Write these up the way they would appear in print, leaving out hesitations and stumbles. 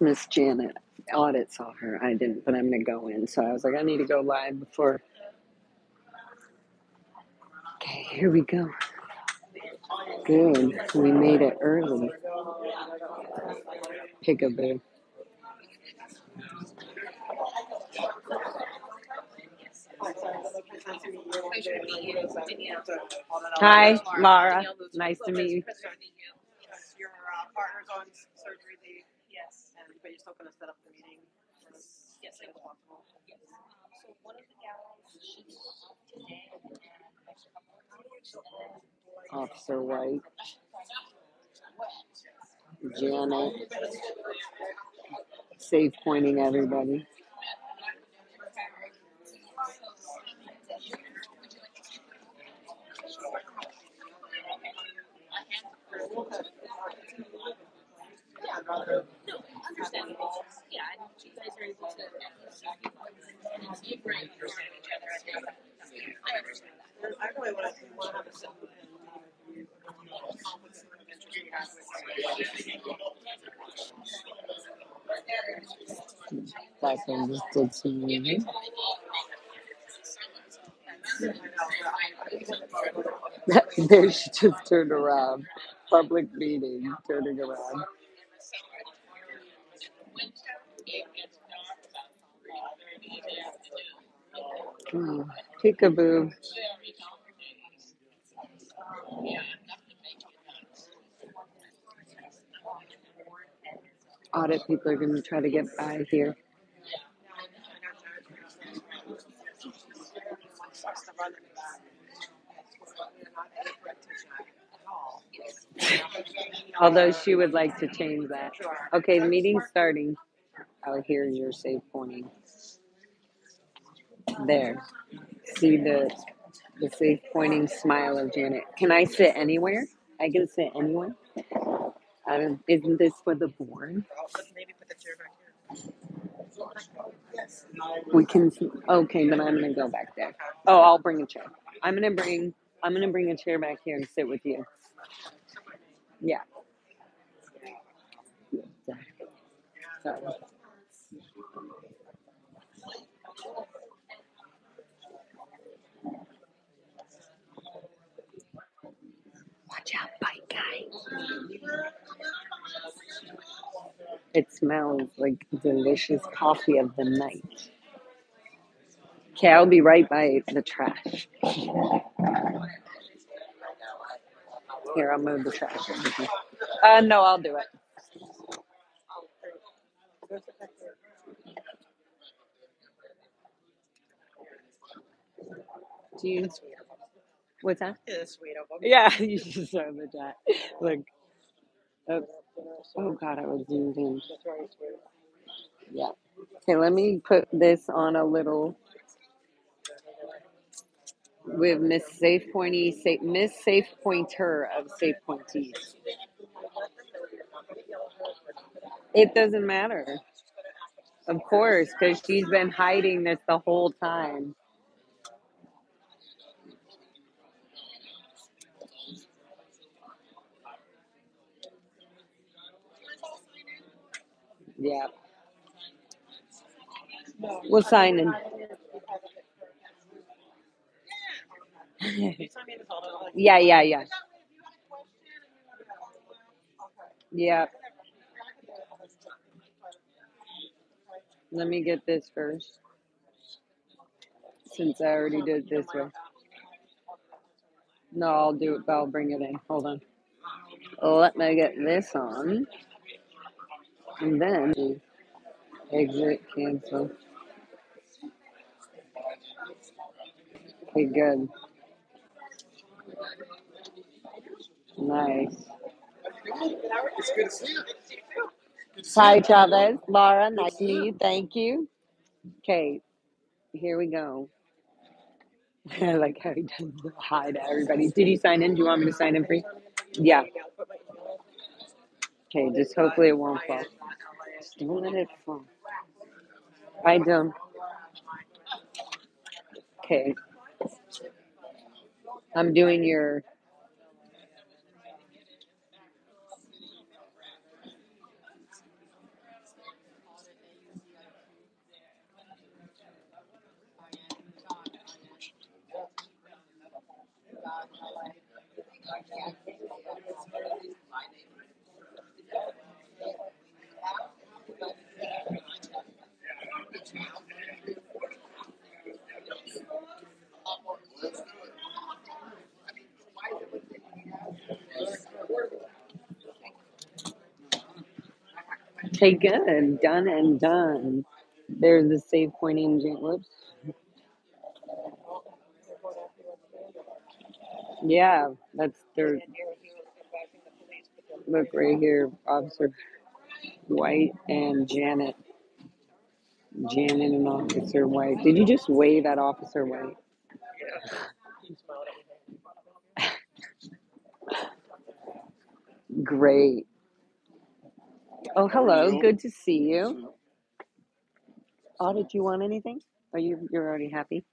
Miss Janet. Audit saw her. I didn't, but I'm going to go in. So I was like, I need to go live before. Okay, here we go. Good. We made it early. Peekaboo. Hi, Lara. Nice to meet you. Your partner's on surgery leave. Yes. But you're still going to set up the meeting as soon as possible. So one of the gals, she's today. Officer White. Janet. Safe pointing everybody. Understandable. Yeah, and you guys are able to see great understand each other. I understand that. I really want to have a simple Back in just did some reading. There she just turned around. Public meeting, turning around. Peekaboo. Audit people are going to try to get by here. Although she would like to change that. Okay, the meeting's starting. I'll hear your safe pointing. There. See the safe pointing smile of Janet. Can I sit anywhere? I can sit anywhere. Isn't this for the board? Maybe put the chair back here. We can. Okay, then I'm gonna go back there. Oh, I'll bring a chair. I'm gonna bring a chair back here and sit with you. Yeah. Sorry. Watch out, bite guy. It smells like delicious coffee of the night. Okay, I'll be right by the trash. Here, I'll move the trash. No, I'll do it. Do you? What's that? It's sweet of them. Yeah, you just saw the chat. Look. Oh God, I was zoomed in. Yeah. Okay, let me put this on a little. With Miss Safe Pointy, Miss Safe Pointer of Safe Pointees. It doesn't matter. Of course, because she's been hiding this the whole time. Yeah. We'll sign in. Yeah. Yeah. Let me get this first. Since I already did it this way. No, I'll do it, but I'll bring it in. Hold on. Let me get this on. And then exit, cancel. Okay, good. Nice. It's good to see you. Hi, Chavez. Lara, nice to meet you. Thank you. Okay, here we go. I like how he does the hi to everybody. Did you sign in? Do you want me to sign in for you? Yeah. Okay, just hopefully it won't fall. Just don't let it fall. I don't. Okay. I'm doing your. Okay, good. Done and done. There's the save pointing. Whoops. Yeah, that's their. Look right here, Officer White and Janet. Janet and Officer White. Did you just wave at Officer White? Great. Oh, hello. Good to see you. Oh, did you want anything? You're already happy?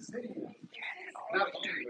city. Not the city.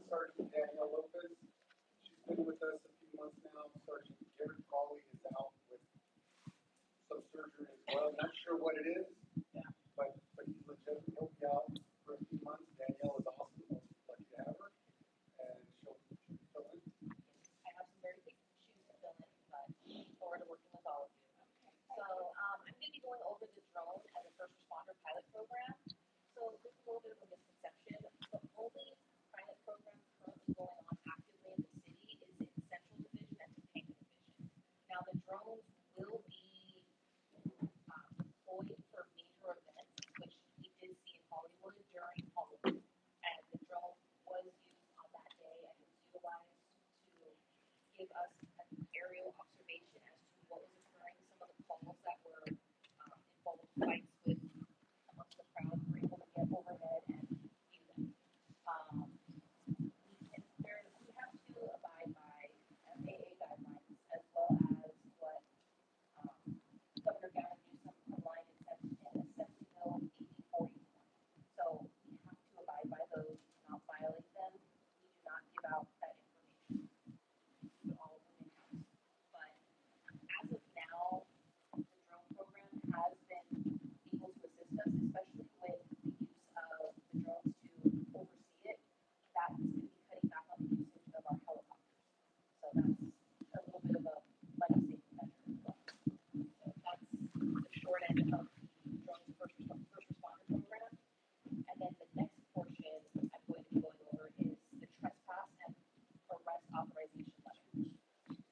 Sergeant Danielle Lopez. She's been with us a few months now. Sergeant Garrett Crawley is out with some surgery as well. Not sure what it is, but he's legit. He'll be out for a few months. Danielle is awesome. We're lucky to have her, and she'll fill in. I have some very big shoes to fill in, but look forward to working with all of you. So I'm going to be going over the drone as a first responder pilot program. So this is a little bit of a misconception. The only pilot program currently going on actively in the city is in Central Division and Topanga Division. Now the drones will be deployed for major events, which we did see in Hollywood during Halloween. And the drone was used on that day and it was utilized to give us an aerial observation as to what was occurring, some of the calls that were involved fights with amongst the crowd. We were able to get overhead and view them. We have to abide by FAA guidelines as well as what Governor Gavin Newsom aligned in Assembly Bill 8041. So we have to abide by those, not violate them. We do not give out that information to all of them in-house. But as of now, the drone program has been able to assist us, especially with the use of the drones to oversee it. That's going to be cutting back on the usage of our helicopters. So that's a little bit of a life-saving measure as well. So that's the short end of the drones first responder program. And then the next portion I'm going to be going over is the trespass and arrest authorization letter.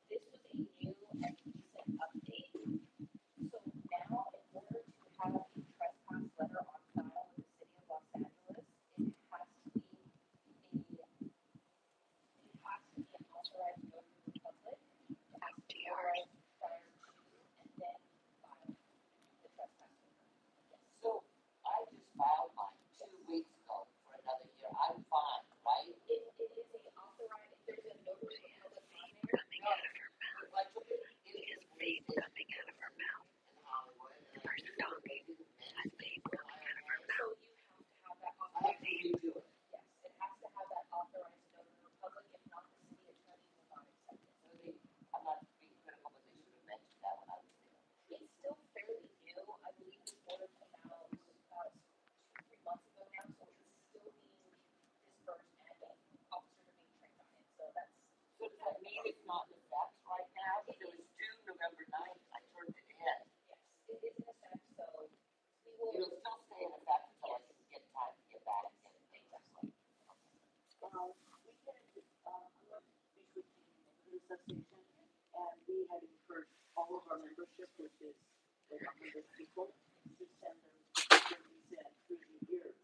This was a new and recent update. So now, in order to have a trespass letter on file in the city of Los Angeles, it has to be an authorized notary public. It has to be authorized prior to and then file the trespass order. Yes. So I just filed mine 2 weeks ago for another year. I'm fine, right? It is a authorized, if there's a notary public on there. Like, it is vape coming out of her mouth in Hollywood. The person talking has vape coming out of her mouth. So you have to have that I have to authorized. redo it. Yes, it has to have that authorized notary public. If not, the city attorney will not accept it. So I'm not being critical, but they should have mentioned that when I was there. It's still fairly new. I believe this order came out 2-3 months ago now, so it's still being dispersed and officers are being trained on it. So that's. So does that mean it's not in effect right now? Because it was due November 9th. I turned it in. Yes, it is in effect. So we will. It'll still stay in effect until I can get time to get back and get it. Exactly. We had between the association, and we had encouraged all of our membership, which is like 100 people, to send them surveys in through the years.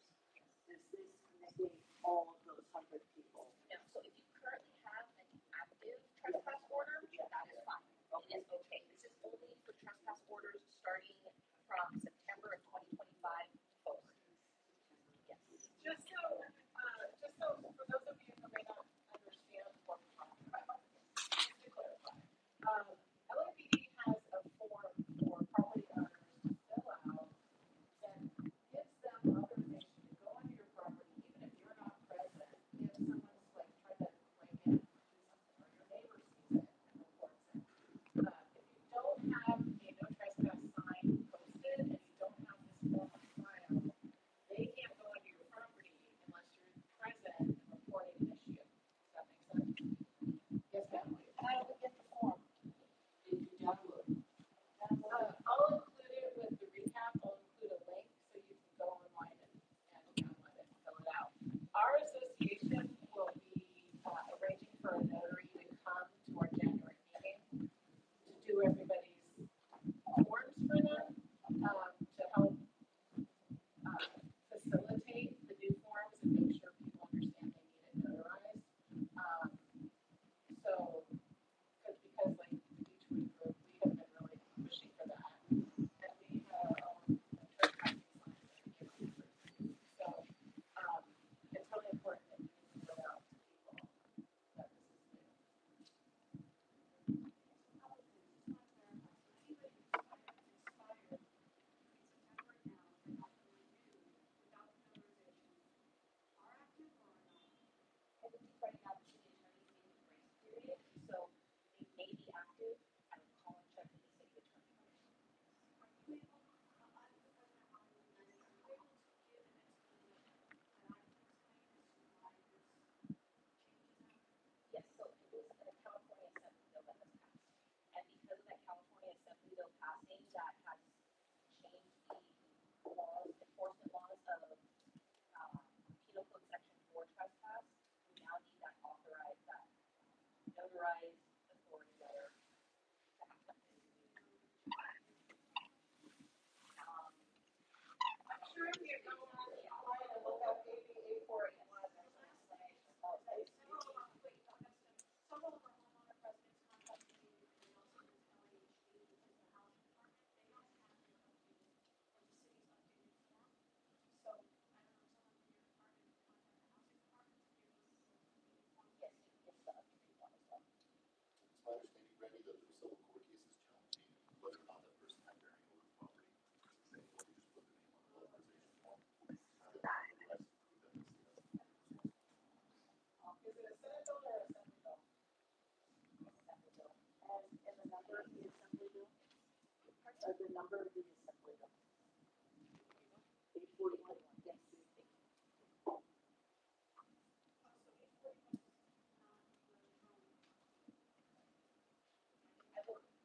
Does this negate all of those 100 people? No, so if you currently have an active trespass order, that is fine. It is okay. This is only for trespass orders starting from September of 2025 forward. Yes. Just so for those of you who may not understand what we're talking about, just to clarify, LAPD has a form for property owners to fill out that gives them authorization to go onto your property, even if you're not present, if someone's like trying to break in or do something, or your neighbor sees it, notarized authority letter to happen. I'm sure if you go online and look up ABA 481, there's an explanation of how it's Some of them are homeowner presidents contacted me, and also with LAHD, which is the housing department, they don't have the updated, like the city's updated form. So I don't know, someone from your department contact the housing department to give us the updated form. Yes, it's the updated one as well. It's my understanding, Randy, that the civil court cases challenging whether or not that person had bearing over the property. Saying, well, we just put the name on the authorization form. The rest prove that it's the Is it a Senate bill or a Assembly bill? And the number of the assembly bill? The number of the assembly bill? 841, yes.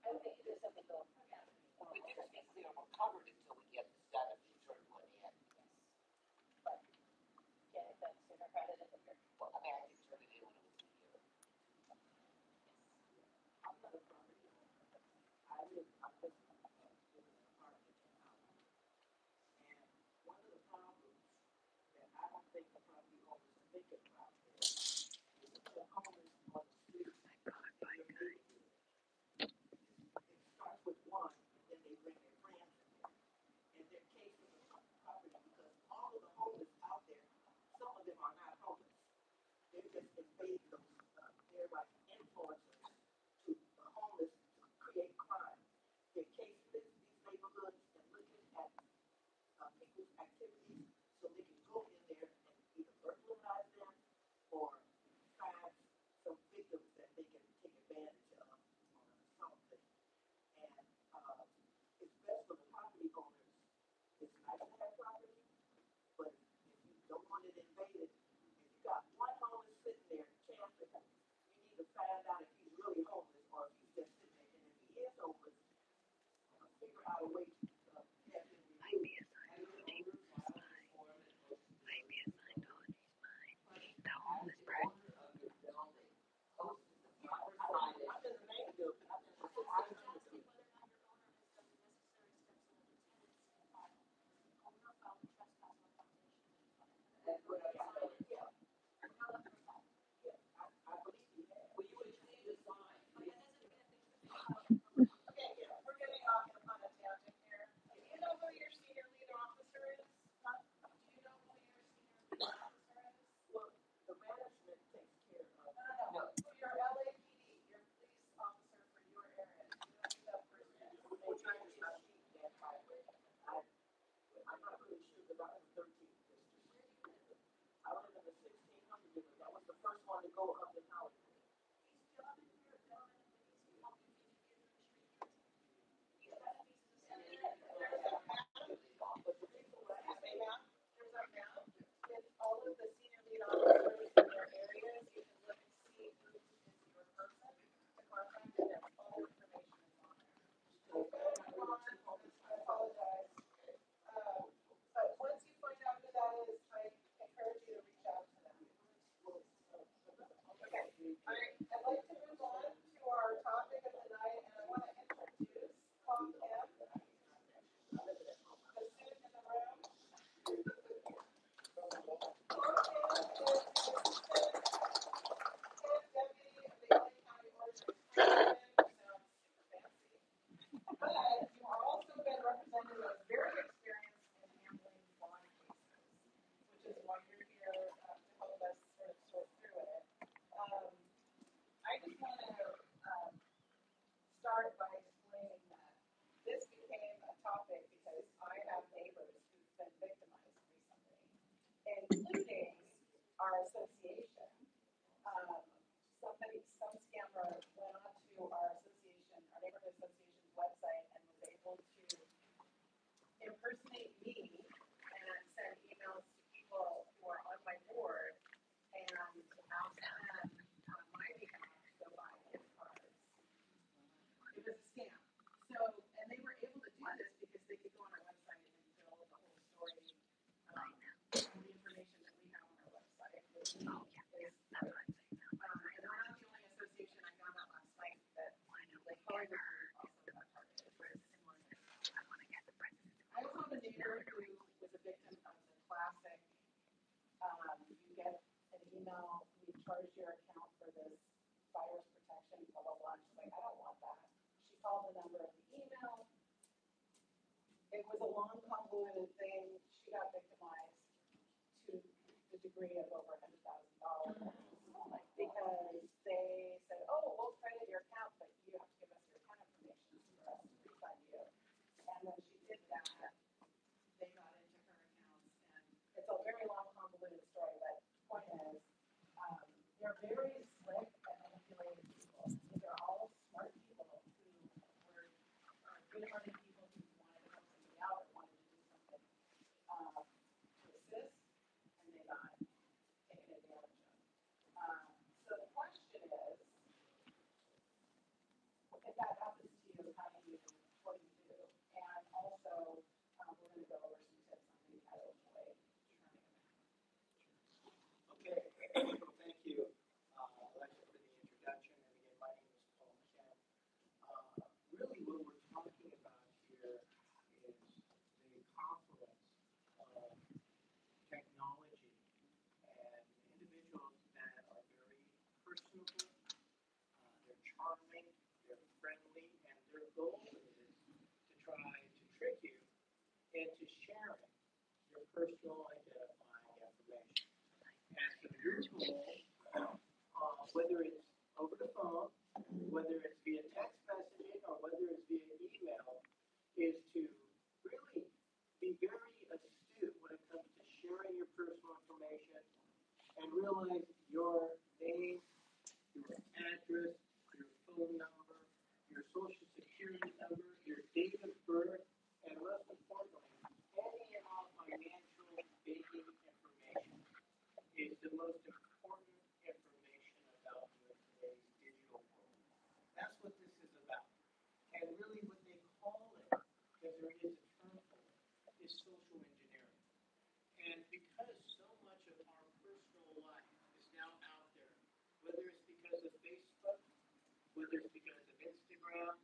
I would think it is something going, yeah. We can just be clear, we're covered until we get the status of insured money in. But get it done sooner rather than later. Well, I mean, I can turn it in when it was a year. I'm not a property owner. I live in an apartment in Howard. And one of the problems that I don't think the property owners are thinking about is the homeless on the street. It starts with one, and then they bring their friends in there. And they're casing the property because all of the homeless out there, some of them are not homeless. They're just invading those, they're like influencers to the homeless to create crime. They're casing these neighborhoods and looking at people's activities so they can go in there and either burglarize them or find some victims that they can take advantage of or something. And it's best for the property owners. It's nice to have property, but if you don't want it invaded, if you got one homeless sitting there, chances you need to find out if he's really homeless or if he's just sitting there. And if he is homeless, figure out a way to have him removed. I believe he has. it was a long, convoluted thing. She got victimized to the degree of over $100,000 because they said, "Oh, we'll credit your account, but you have to give us your account information for us to refund you." And when she did that, they got into her accounts, and it's a very long, convoluted story. But the point is, they're very slick at manipulating people. These are all smart people who were good-hearted people who wanted to help somebody out or wanted to do something to assist, and they got taken advantage of. So the question is, if that happens to you, how do you, what do you do? And also, we're going to go over some tips on maybe how to avoid turning them in. Okay, well, thank you, Alexa, for the introduction. And again, my name is Paul Kemp. Really, what we're talking about here is the confluence of technology and individuals that are very personable, they're charming, they're friendly, and their goal is to try to trick you into sharing your personal identifying information. And so your goal, whether it's over the phone, whether it's via text messaging, or whether it's via email, is to really be very astute when it comes to sharing your personal information and realize your name, your address, your phone number, your social security number, your date of birth, and most importantly, any and all financial banking information is the most important information about you in today's digital world. That's what this is about. And really what they call it, because there is a term for it, is social engineering. And because so much of our personal life is now out there, whether it's because of Facebook, whether it's because of Instagram,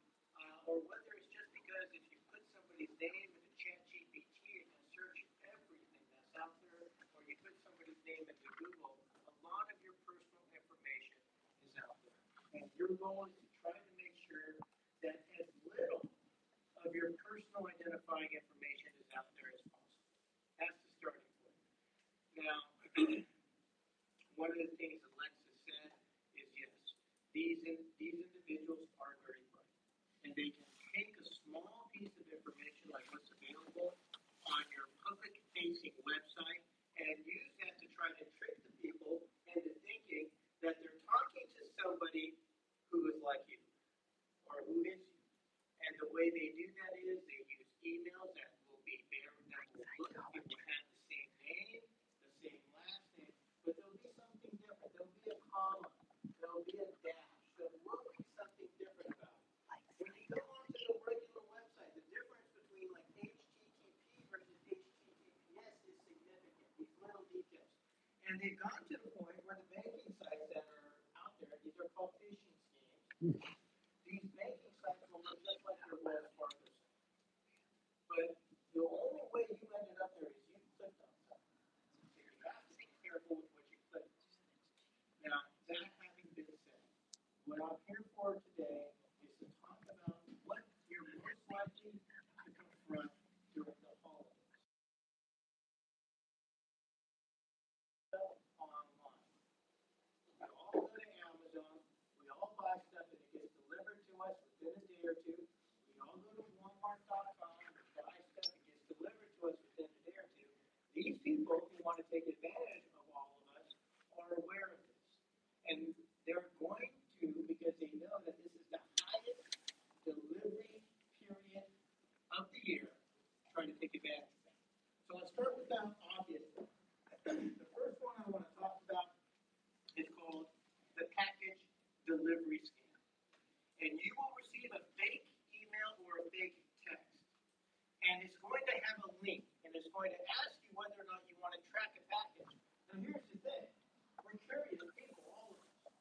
or whether it's just because if you put somebody's name into ChatGPT, it can search everything that's out there, or you put somebody's name into Google, a lot of your personal information is out there. And your goal is to try to make sure that as little of your personal identifying information is out there as possible. That's the starting point. Now, one of the things Alexa said is yes, these individuals are very bright. And they can take a small piece of information like what's available on your public-facing website and use that to try to trick the people into thinking that they're talking to somebody who is like you or who is you. And the way they do that is they use emails that will be there, that will look, it will have the same name, the same last name, but there'll be something different. There'll be a comma, there'll be a dash, there will be something different about it. When you go onto the regular website, the difference between like HTTP versus HTTPS is significant, these little details. And they've gone to the point where the banking sites that are out there, these are called phishing schemes. These banking sites will look just like your Wells Fargo site. But the only way you ended up there is you clicked on something. So you have to be careful with what you click. Now, that having been said, what I'm here for today is to talk about what you're most likely to confront during the holidays. Online. We all go to Amazon, we all buy stuff and it gets delivered to us within a day or two. We all go to Walmart.com and buy stuff, it gets delivered to us within a day or two. These people who want to take advantage of all of us are aware of this. And they're going to, because they know that this is the highest delivery period of the year, trying to take advantage of that. So let's start with the obvious one. The first one I want to talk about is called the package delivery scam. And you will receive a fake email or a fake text. And it's going to have a link, and it's going to ask you whether or not you want to track a package. Now here's the thing. We're curious people, all of us.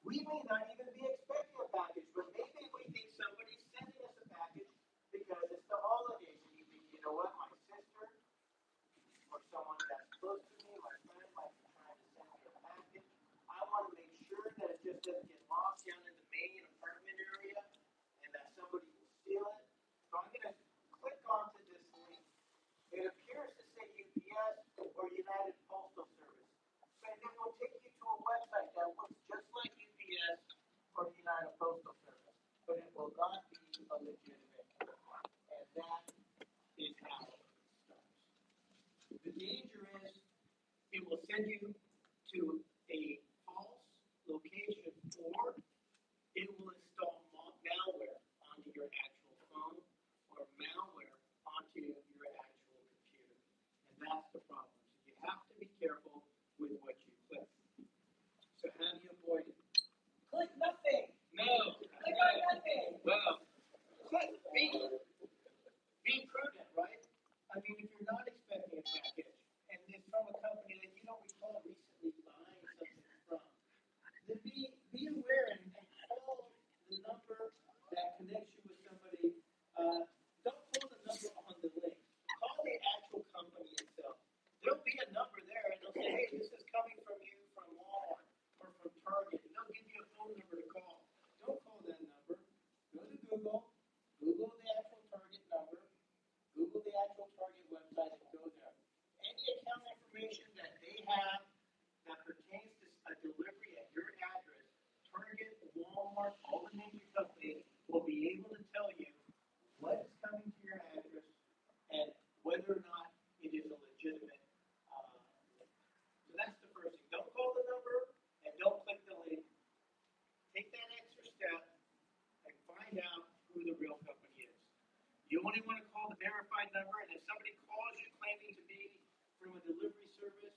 We may not even be expecting a package, but maybe we think somebody's sending us a package because it's the holidays, and you think, you know what, my sister or someone that's close to me, my friend might be trying to send me a package. I want to make sure that it just doesn't get lost down in the main apartment area and that somebody will steal it. So I'm going to click onto this number that connects you with somebody. Don't call the number on the link. Call the actual company itself. There'll be a number there, and they'll say, hey, this is coming from you from Walmart or from Target. And they'll give you a phone number to call. Don't call that number. Go to Google. Google the actual Target number. Google the actual Target website and go there. Any account information that they have that pertains to a delivery at your address, Target, Walmart, all the major companies will be able to tell you what is coming to your address and whether or not it is a legitimate. So that's the first thing. Don't call the number and don't click the link. Take that extra step and find out who the real company is. You only want to call the verified number, and if somebody calls you claiming to be from a delivery service,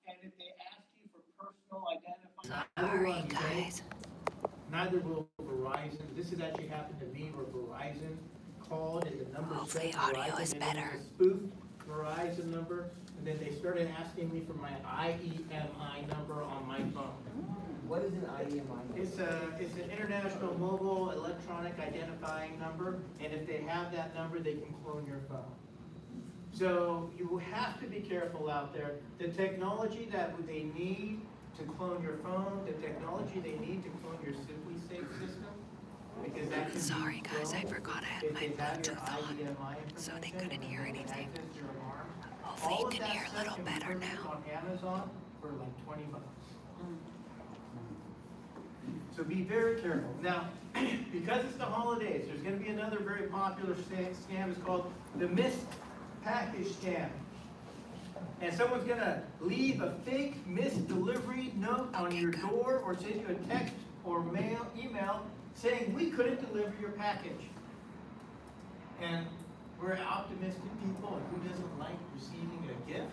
and if they ask you for personal identifying, Sorry, guys. neither will Verizon. This has actually happened to me where Verizon called and the number Hopefully said audio Verizon, is and then better. it was spoofed Verizon number, and then they started asking me for my IEMI number on my phone. What is an IEMI? It's an international mobile electronic identifying number, and if they have that number, they can clone your phone. So you have to be careful out there. The technology that they need to clone your phone, the technology they need to clone your Simply Safe system, because that can Sorry, be guys, I cloned forgot I if had my they have your Bluetooth on, IEMI so they information couldn't and hear they anything. access your alarm. Hopefully All you of can that hear a stuff little can be better purchased now. on Amazon for like $20. So be very careful. Now, because it's the holidays, there's going to be another very popular scam. It's called the missed package scam. And someone's going to leave a fake missed delivery note on your door or send you a text or email saying, we couldn't deliver your package. And we're optimistic people, and who doesn't like receiving a gift?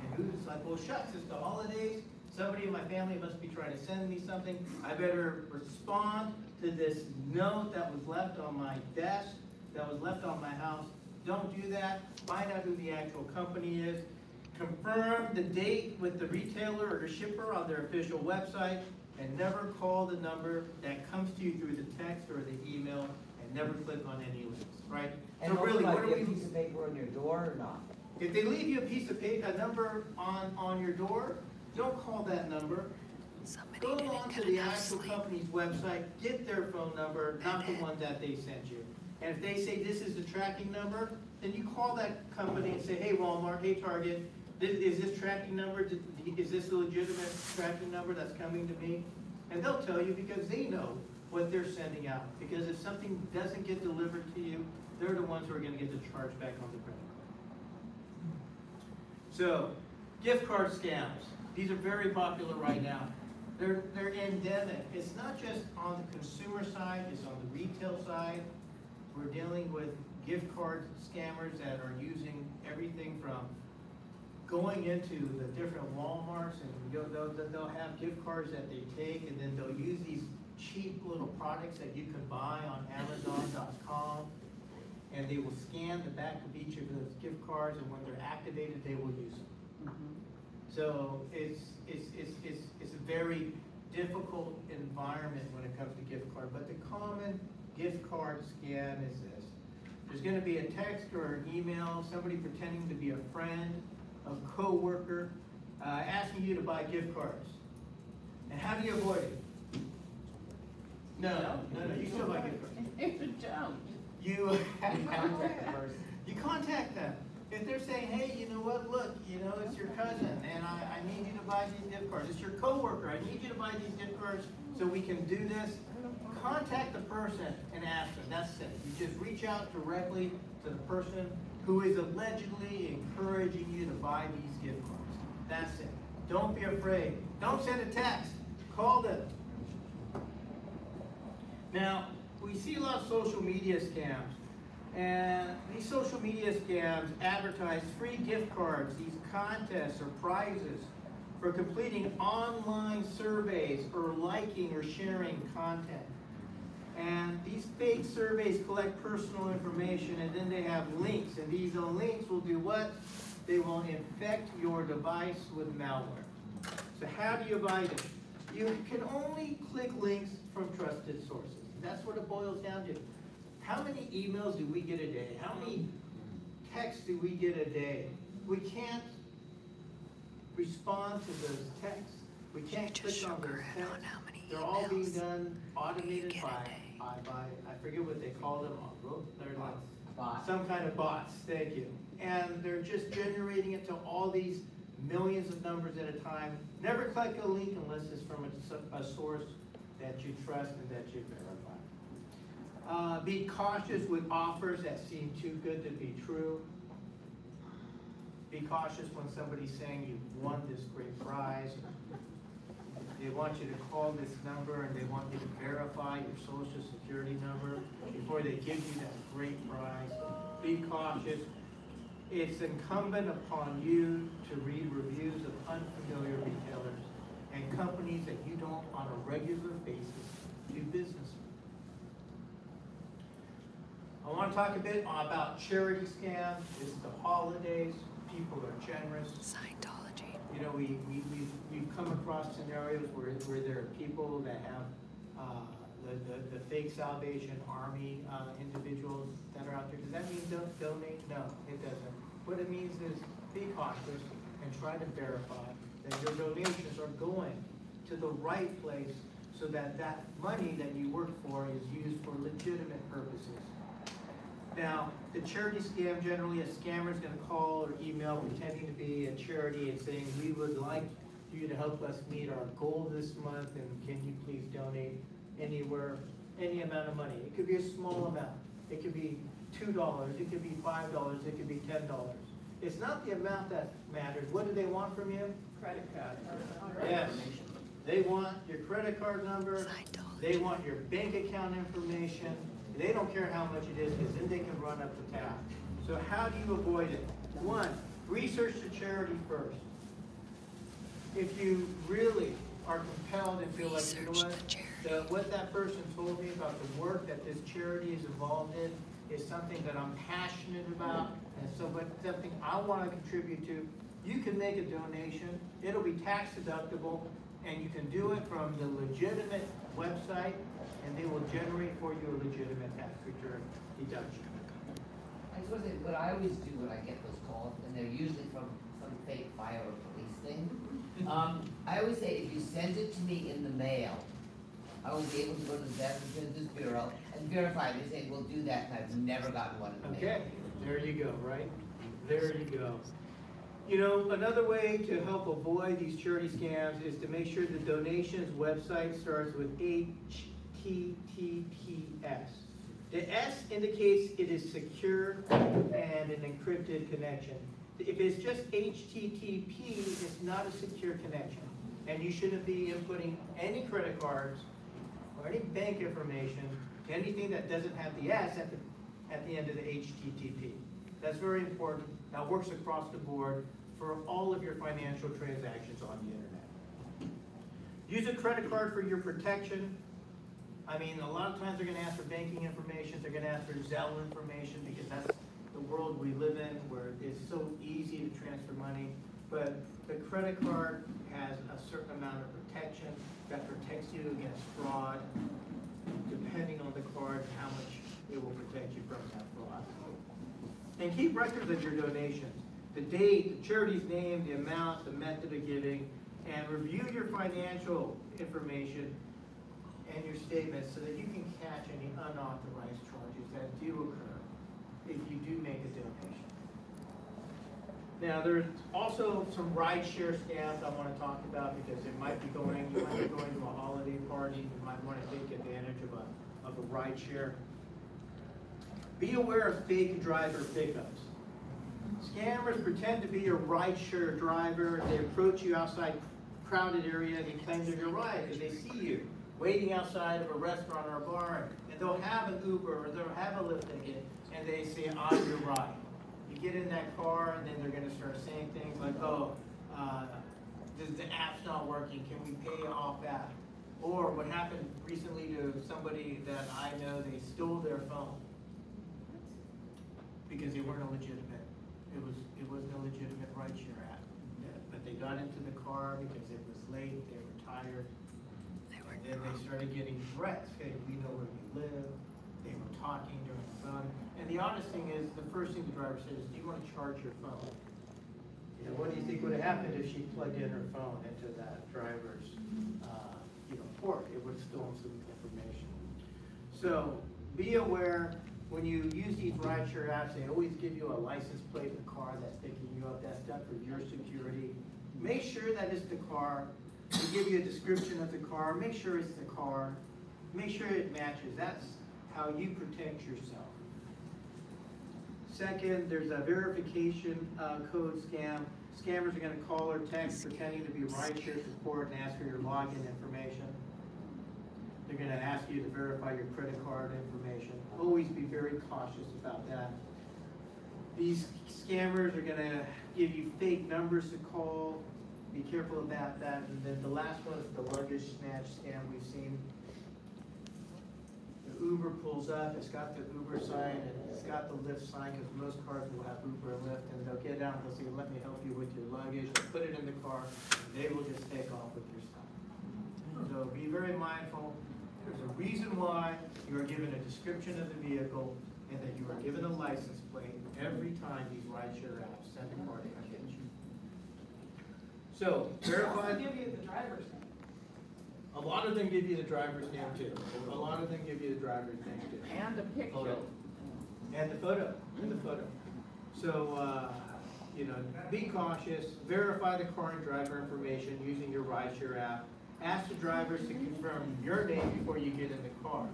And who's like, well, shucks, it's the holidays. Somebody in my family must be trying to send me something. I better respond to this note that was left on my desk, that was left on my house. Don't do that. Find out who the actual company is. Confirm the date with the retailer or the shipper on their official website, and never call the number that comes to you through the text or the email, and never click on any links, right? And so really, what a are we? piece of paper on your door or not? If they leave you a piece of paper, a number on your door, don't call that number. Somebody Go didn't on to get the enough actual sleep. company's website, get their phone number, not the one that they sent you. And if they say this is the tracking number, then you call that company and say, hey Walmart, hey Target, is this tracking number, is this a legitimate tracking number that's coming to me? And they'll tell you because they know what they're sending out. Because if something doesn't get delivered to you, they're the ones who are gonna get the charge back on the credit card. So, gift card scams. These are very popular right now. They're endemic. It's not just on the consumer side, it's on the retail side. We're dealing with gift card scammers that are using everything from going into the different Walmarts, and they'll have gift cards that they take, and then they'll use these cheap little products that you can buy on Amazon.com, and they will scan the back of each of those gift cards, and when they're activated, they will use them. So it's a very difficult environment when it comes to gift card. But the common gift card scam is this. There's going to be a text or an email, somebody pretending to be a friend, a co-worker, asking you to buy gift cards. And how do you avoid it? No, you still buy gift cards. You contact the person. You contact them. If they're saying, hey, you know what, look, you know, it's your cousin, and I need you to buy these gift cards. It's your coworker, I need you to buy these gift cards so we can do this. Contact the person and ask them. That's it. You just reach out directly to the person who is allegedly encouraging you to buy these gift cards. That's it. Don't be afraid. Don't send a text. Call them. Now, we see a lot of social media scams. And these social media scams advertise free gift cards, these contests or prizes for completing online surveys or liking or sharing content. And these fake surveys collect personal information, and then they have links. And these links will do what? They will infect your device with malware. So how do you avoid it? You can only click links from trusted sources. That's what it boils down to. How many emails do we get a day? How many texts do we get a day? We can't respond to those texts. We can't Just click on those sugar in on texts. how many They're all being emails done automated get a by, day. I forget what they call them, they're like Bot. some kind of bots, thank you. And they're just generating it to all these millions of numbers at a time. Never click a link unless it's from a source that you trust and that you verify. Be cautious with offers that seem too good to be true. Be cautious when somebody's saying you've won this great prize. They want you to call this number and they want you to verify your social security number before they give you that great prize. Be cautious. It's incumbent upon you to read reviews of unfamiliar retailers and companies that you don't on a regular basis do business with. I want to talk a bit about charity scams. It's the holidays. People are generous. Scientology. You know, we've come across scenarios where there are people that have the fake Salvation Army individuals that are out there. Does that mean don't donate? No, it doesn't. What it means is be cautious and try to verify that your donations are going to the right place so that that money that you work for is used for legitimate purposes. Now, the charity scam, generally a scammer is going to call or email pretending to be a charity and saying, we would like you to help us meet our goal this month, and can you please donate anywhere, any amount of money. It could be a small amount. It could be $2, it could be $5, it could be $10. It's not the amount that matters. What do they want from you? Credit card. Yes. They want your credit card number. Scientology. They want your bank account information. They don't care how much it is, because then they can run up the tab. So how do you avoid it? One, research the charity first. If you really are compelled and feel like, you know Research what, the charity. what that person told me about the work that this charity is involved in is something that I'm passionate about, and so something I want to contribute to, you can make a donation. It'll be tax deductible, and you can do it from the legitimate website, and they will generate for you a legitimate tax return deduction. I just want to say, what I always do when I get those calls, and they're usually from some fake fire or police thing, I always say, if you send it to me in the mail, I will be able to go to the Veterans Business Bureau and verify. They say, we'll do that, and I've never gotten one in the mail. Okay, there you go, right? There you go. You know, another way to help avoid these charity scams is to make sure the donations website starts with HTTPS. The S indicates it is secure and an encrypted connection. If it's just HTTP, it's not a secure connection. And you shouldn't be inputting any credit cards or any bank information to anything that doesn't have the S at the end of the HTTP. That's very important. That works across the board for all of your financial transactions on the internet. Use a credit card for your protection. I mean, a lot of times they're going to ask for banking information. They're going to ask for Zelle information, because that's the world we live in, where it's so easy to transfer money. But the credit card has a certain amount of protection that protects you against fraud, depending on the card and how much it will protect you from that fraud. And keep records of your donations. The date, the charity's name, the amount, the method of giving, and review your financial information and your statements so that you can catch any unauthorized charges that do occur if you do make a donation. Now, there's also some rideshare scams I want to talk about, because you might be going to a holiday party. You might want to take advantage of a rideshare. Be aware of fake driver pickups. Scammers pretend to be a rideshare driver. They approach you outside crowded area and they claim they're your ride because they see you waiting outside of a restaurant or a bar, and they'll have an Uber or they'll have a Lyft ticket, and they say, I'm your ride. You get in that car, and then they're going to start saying things like, oh, the app's not working, can we pay off that? Or what happened recently to somebody that I know, they stole their phone because they weren't a legitimate, it wasn't a legitimate rideshare app. Yeah, but they got into the car because it was late, they were tired. They were then they started getting threats. Hey, we know where you live. They were talking during the phone. And the honest thing is, the first thing the driver said is, do you want to charge your phone? And what do you think would have happened if she plugged in her phone into that driver's port? It would have stolen some information. So be aware, when you use these rideshare apps, they always give you a license plate of the car that's picking you up. That's done for your security. Make sure that it's the car. They give you a description of the car. Make sure it's the car. Make sure it matches. That's how you protect yourself. Second, there's a verification code scam. Scammers are going to call or text pretending to be rideshare support and ask for your login information. They're going to ask you to verify your credit card information. Always be very cautious about that. These scammers are going to give you fake numbers to call. Be careful about that. And then the last one is the luggage snatch scam we've seen. The Uber pulls up, it's got the Uber sign, and it's got the Lyft sign, because most cars will have Uber and Lyft, and they'll get down and they'll say, let me help you with your luggage, put it in the car, and they will just take off with your stuff. So be very mindful. There's a reason why you are given a description of the vehicle and that you are given a license plate every time these rideshare apps send a car to you. So, verify. Give you the driver's name. A lot of them give you the driver's name too. A lot of them give you the driver's name too. And a picture. Photo. And the photo. And the photo. So, be cautious. Verify the car and driver information using your rideshare app. Ask the drivers to confirm your name before you get in the car,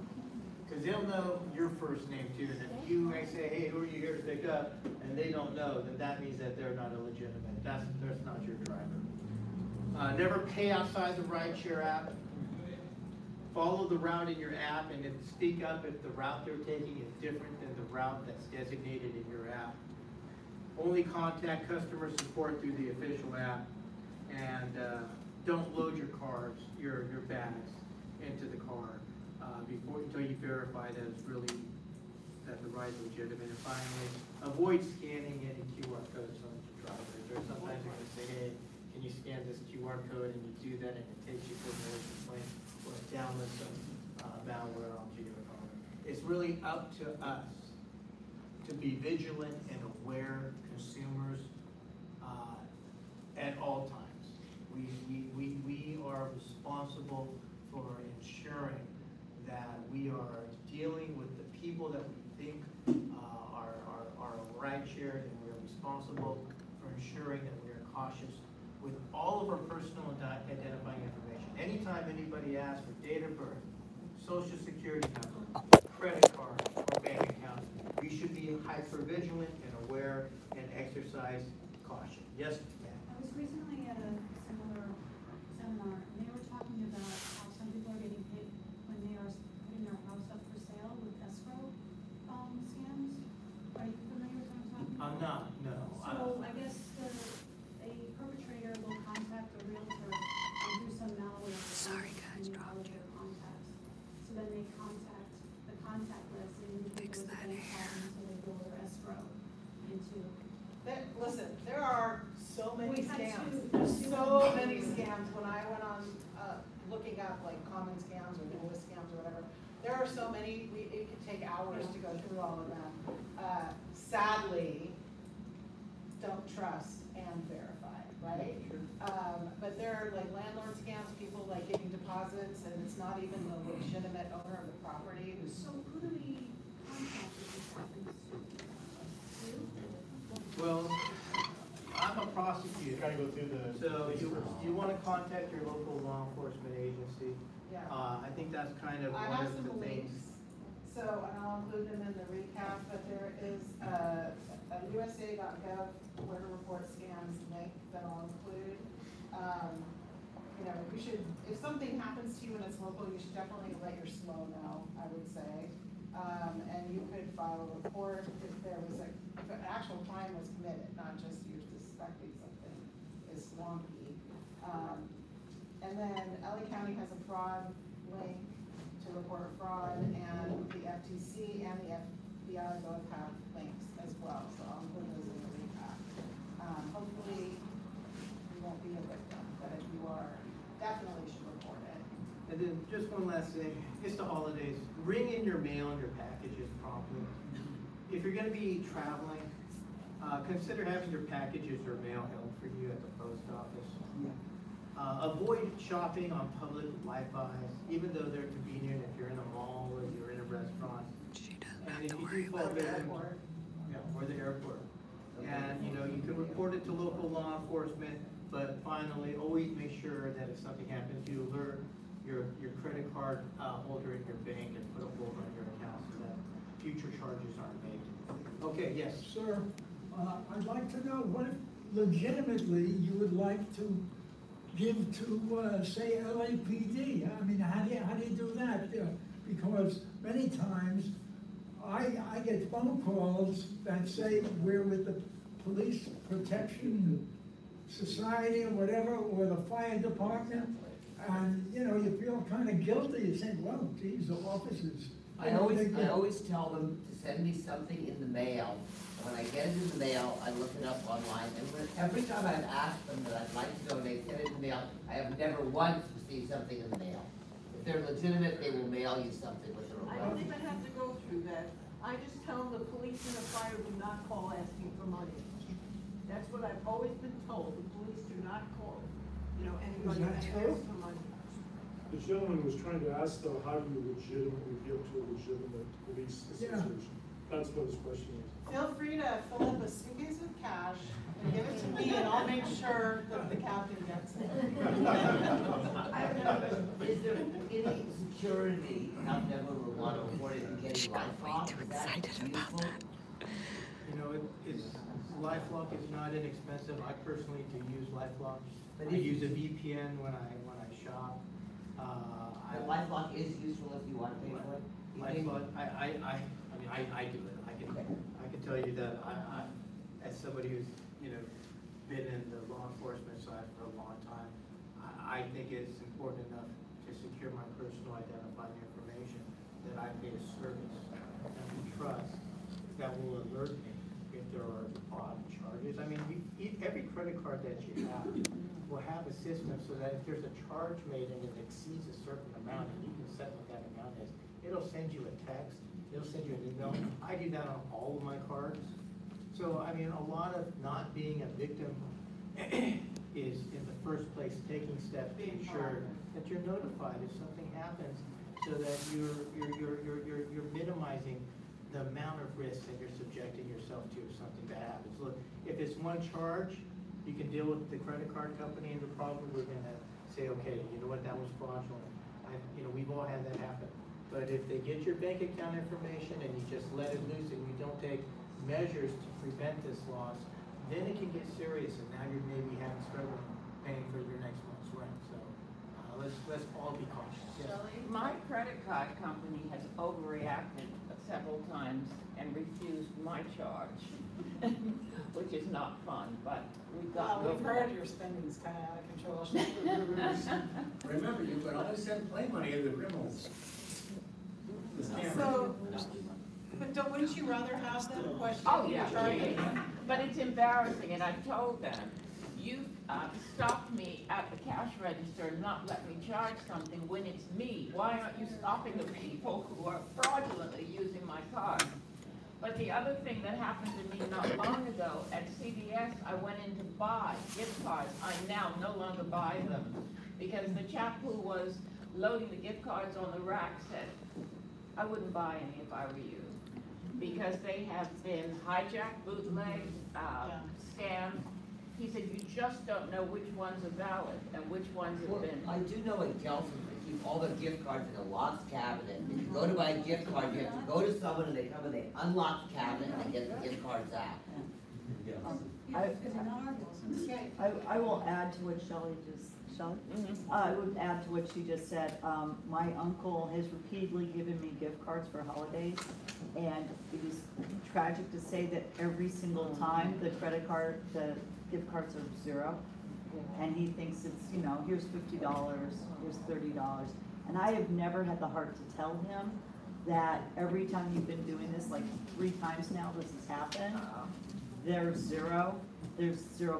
because they'll know your first name too. And if you may say, hey, who are you here to pick up, and they don't know, then that means that they're not illegitimate. That's not your driver. Never pay outside the rideshare app. Follow the route in your app, and speak up if the route they're taking is different than the route that's designated in your app. Only contact customer support through the official app, and don't load your bags into the car until you verify that the ride is legitimate. And finally, avoid scanning any QR codes on the drivers. Or sometimes they're going to say, hey, can you scan this QR code? And you do that, and it takes you to a link or download some malware onto your phone. It's really up to us to be vigilant and aware consumers at all times. We are responsible for ensuring that we are dealing with the people that we think are ride shares, and we're responsible for ensuring that we are cautious with all of our personal identifying information. Anytime anybody asks for date of birth, social security number, credit card, or bank account, we should be hyper-vigilant and aware and exercise caution. Yes, ma'am? I was recently at a similar seminar, and they were talking about how some people are getting hit when they are putting their house up for sale with escrow scams. Are you familiar with what I'm talking about? I'm not, no. So I guess a perpetrator will contact a realtor and do some malware. Sorry, guys, in dropped their contacts. So then they contact the contact list and Fix that hair. So they build their escrow into. Listen, there are so many We had scams. two- There's two so of them. many scams. When I went on looking up like common scams or newest scams or whatever, there are so many. It could take hours to go through all of them. Sadly, don't trust and verify, right? But there are like landlord scams, people like giving deposits, and it's not even the legitimate owner of the property who's. So who do we contact if this happens? Well, I'm a prosecutor. Gotta go through the. So you want to contact your local law enforcement agency. Yeah. I think that's kind of I one have of some the things. links, so, and I'll include them in the recap, but there is a USA.gov where to report scams link that I'll include. You should, if something happens to you and it's local, you should definitely let your SLO know, I would say. And you could file a report if there was if an actual crime was committed, not just you're suspecting something is wonky. And then LA County has a fraud link to report fraud, and the FTC and the FBI both have links as well, so I'll include those in the recap. Hopefully you won't be a victim, but if you are, definitely should report it. And then just just one last thing. It's the holidays. Ring in your mail and your packages promptly. If you're gonna be traveling, consider having your packages or mail held for you at the post office. Avoid shopping on public Wi-Fi's, even though they're convenient if you're in a mall or you're in a restaurant. She doesn't And have if to you worry do fall about that. victim, or the airport. And you know, you can report it to local law enforcement, but finally, always make sure that if something happens, you alert your credit card holder in your bank and put a hold on your account so that future charges aren't made. Okay, yes. Sir, I'd like to know what legitimately you would like to give to, say, LAPD. I mean, how do you do that? Because many times I get phone calls that say we're with the Police Protection Society or whatever, or the fire department, and you know, you feel kind of guilty. You think, well, geez, the officers. I always tell them to send me something in the mail. When I get it in the mail, I look it up online, and every time I've asked them that I'd like to donate, send it in the mail, I have never once received something in the mail. If they're legitimate, they will mail you something with a I request. don't even have to go through that. I just tell them the police and the fire do not call asking for money. That's what I've always been told. The police do not call, you know, anybody Is that that true? asks for money. The gentleman was trying to ask though, how do you legitimately give to a legitimate police association? That's what his question is. Feel free to fill up a suitcase with cash and give it to me, and I'll make sure that the captain gets it. Is there any security out there who will want to afford it and getting LifeLock? Too excited about that. You know, LifeLock is not inexpensive. I personally do use LifeLock. I use a VPN when I shop. But LifeLock is useful if you want to pay for it? LifeLock, I do it. I can tell you that I, as somebody who's, you know, been in the law enforcement side for a long time, I think it's important enough to secure my personal identifying information that I pay a service and trust that will alert me if there are fraud charges. I mean, every credit card that you have will have a system so that if there's a charge made and it exceeds a certain amount and you can set what that amount is, it'll send you a text, it'll send you an email. I do that on all of my cards. So, I mean, a lot of not being a victim is in the first place taking steps to ensure that you're notified if something happens so that you're minimizing the amount of risk that you're subjecting yourself to if something bad happens. Look, if it's one charge, you can deal with the credit card company and the problem. We're gonna say, okay, you know what, that was fraudulent. You know, we've all had that happen. But if they get your bank account information and you just let it loose and you don't take measures to prevent this loss, then it can get serious and now you're maybe having struggling paying for your next month's rent. So let's all be cautious. Yes. My credit card company has overreacted several times and refused my charge, which is not fun, but we've got. We've heard your spending's kind of out of control. Remember, you can only send play money to the criminals. So, but wouldn't you rather have them question Oh, your yeah, charges? but it's embarrassing, and I've told them, you stopped me at the cash register and not let me charge something when it's me. Why aren't you stopping the people who are fraudulently using my card? But the other thing that happened to me not long ago, at CVS, I went in to buy gift cards. I now no longer buy them, because the chap who was loading the gift cards on the rack said, I wouldn't buy any if I were you, because they have been hijacked, bootlegged, scammed. He said, you just don't know which ones are valid and which ones have been. I do know in Kelson, they keep all the gift cards in a locked cabinet. If you go to buy a gift card, you have to go to someone and they come and they unlock the cabinet and they get the gift cards out. I will add to what Shelley I would add to what she just said. My uncle has repeatedly given me gift cards for holidays, and it is tragic to say that every single time the gift cards are zero, and he thinks it's, you know, here's $50, here's $30, and I have never had the heart to tell him that every time you've been doing this, like 3 times now this has happened, there's zero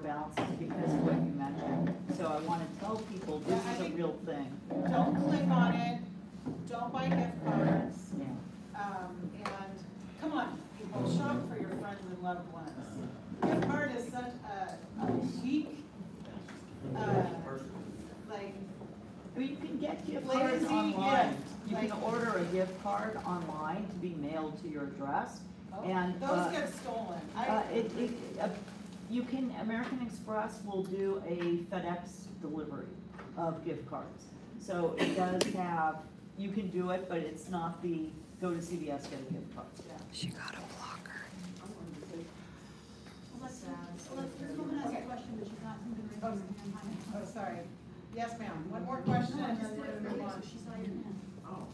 balances because of what you mentioned. So I want to tell people this is a real thing. Don't click on it, don't buy gift cards. Yeah. And come on, people, shop for your friends and loved ones. Gift card is such a weak, like, Well, you can get gift cards lazy online. gift. You can Like- order a gift card online to be mailed to your address. Oh, And, those get stolen. You can, American Express will do a FedEx delivery of gift cards. So it does have, you can do it, but it's not the, go to CVS, get a gift card. She got a blocker. This woman has a question, but she's not something raised her hand. Oh, sorry. Yes, ma'am. One more question No, and just then do it we're for gonna you, move on. so she saw your hand. Oh,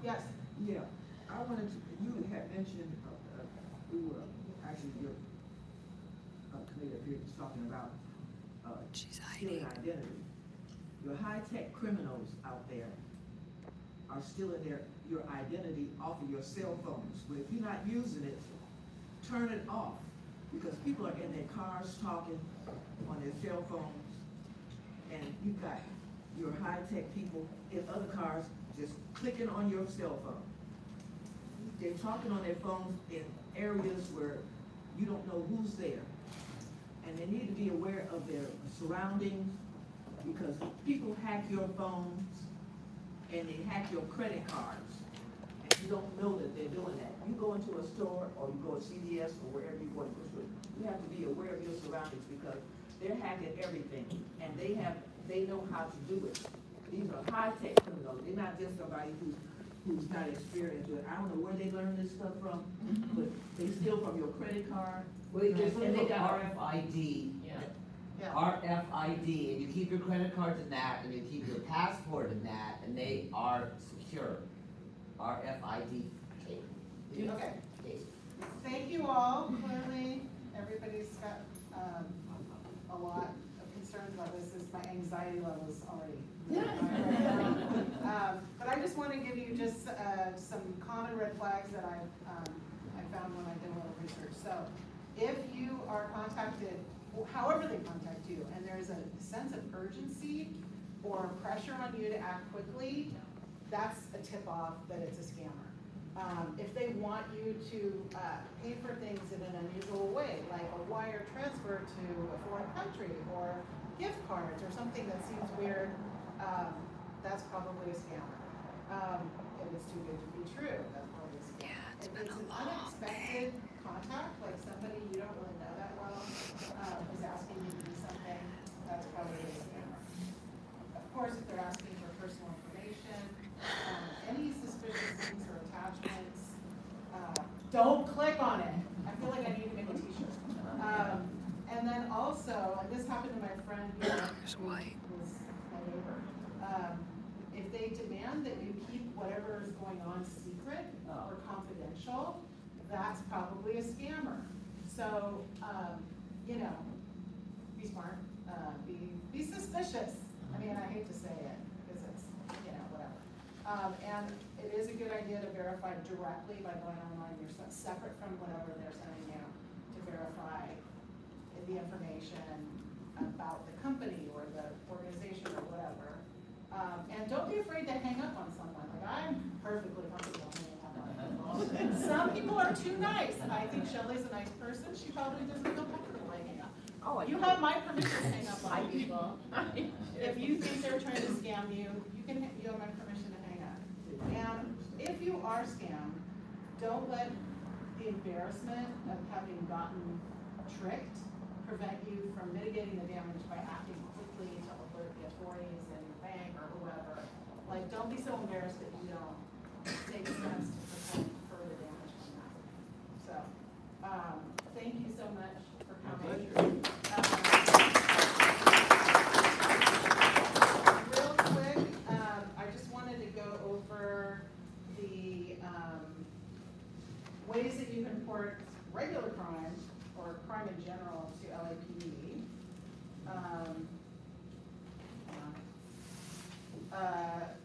Yes. yeah, I wanted to, you had mentioned, we were, actually, your committee up here was talking about, She's stealing identity. Your high-tech criminals out there are stealing your identity off of your cell phones, but if you're not using it, turn it off, because people are in their cars talking on their cell phones, and you've got your high-tech people in other cars just clicking on your cell phone. They're talking on their phones in areas where you don't know who's there. And they need to be aware of their surroundings, because people hack your phones and they hack your credit cards. And you don't know that they're doing that. You go into a store or you go to CVS or wherever you go to, you have to be aware of your surroundings, because they're hacking everything and they know how to do it. These are high-tech criminals. They're not just somebody who's not experienced with it. I don't know where they learn this stuff from, but they steal from your credit card. Well, they And they got RFID. Yeah. RFID, and you keep your credit cards in that, and you keep your passport in that, and they are secure. RFID tape. Okay. Thank you all. Clearly, everybody's got a lot of concerns about this. My anxiety level is already really high right now. But I just want to give you just some common red flags that I found when I did a little research. So if you are contacted, however they contact you, and there's a sense of urgency or pressure on you to act quickly, that's a tip-off that it's a scammer. If they want you to pay for things in an unusual way, like a wire transfer to a foreign country, or gift cards, or something that seems weird, that's probably a scammer. If it's too good to be true, that's probably a scammer. If it's an unexpected contact, like somebody you don't really know that well, is asking you to do something, that's probably a scammer. Of course, if they're asking for personal information, any suspicious links or attachments, don't click on it. I feel like I need to make a t-shirt. And then also, and this happened to my friend who was my neighbor. If they demand that you keep whatever is going on secret or confidential, that's probably a scammer. So, you know, be smart, be suspicious. I mean, I hate to say it, because it's, you know, whatever. And it is a good idea to verify directly by going online yourself, separate from whatever they're sending you, to verify the information about the company or the organization or whatever. And don't be afraid to hang up on someone. Like, I'm perfectly comfortable hanging up on people. Some people are too nice. I think Shelley's a nice person. She probably doesn't feel comfortable hanging up. Oh, you have my permission to hang up on people. If you think they're trying to scam you, you have my permission to hang up. And if you are scammed, don't let the embarrassment of having gotten tricked prevent you from mitigating the damage by acting quickly to alert the authorities and your bank or whoever. Like, don't be so embarrassed that you don't take steps to prevent further damage from that. So, thank you so much for coming. Real quick, I just wanted to go over the ways that you can report regular crime or crime in general to LAPD.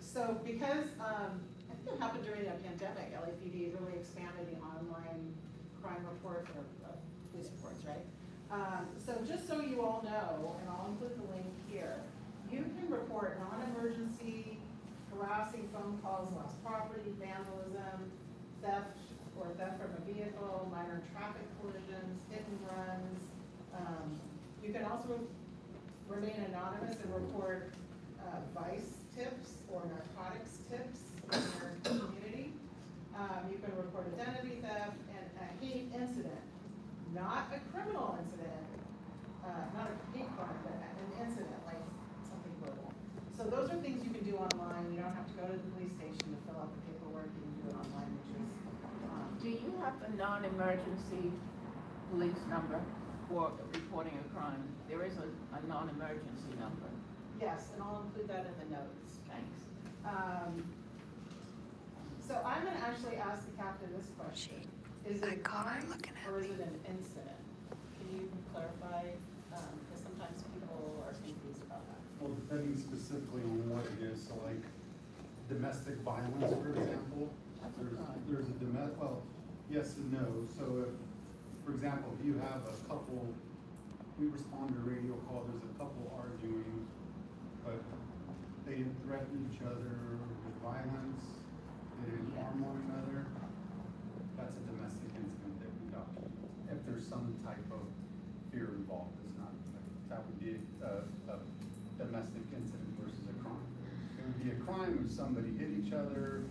So because I think it happened during the pandemic, LAPD really expanded the online crime report or police reports, right? So just so you all know, and I'll include the link here, you can report non-emergency harassing phone calls, lost property, vandalism, theft or theft from a vehicle, minor traffic collisions, hit and runs. You can also remain anonymous and report vice tips or narcotics tips in your community. You can report identity theft and a hate incident, not a criminal incident, not a hate crime, but an incident, like something verbal. So those are things you can do online. You don't have to go to the police station to fill out the paperwork. You can do it online, which is. Do you have a non-emergency police number for reporting a crime? There is a non-emergency number. Yes, and I'll include that in the notes. Thanks. So I'm gonna actually ask the captain this question. Is it a crime or is it an incident? Can you clarify, because sometimes people are confused about that. Well, depending specifically on what it is, so like domestic violence, for example, there's a well, yes and no. So if, for example, if you have a couple, we respond to a radio call, there's a couple arguing, but they threaten each other with violence, they didn't harm one another, that's a domestic incident that we document. If there's some type of fear involved, it's not, that would be a domestic incident versus a crime. It would be a crime if somebody hit each other,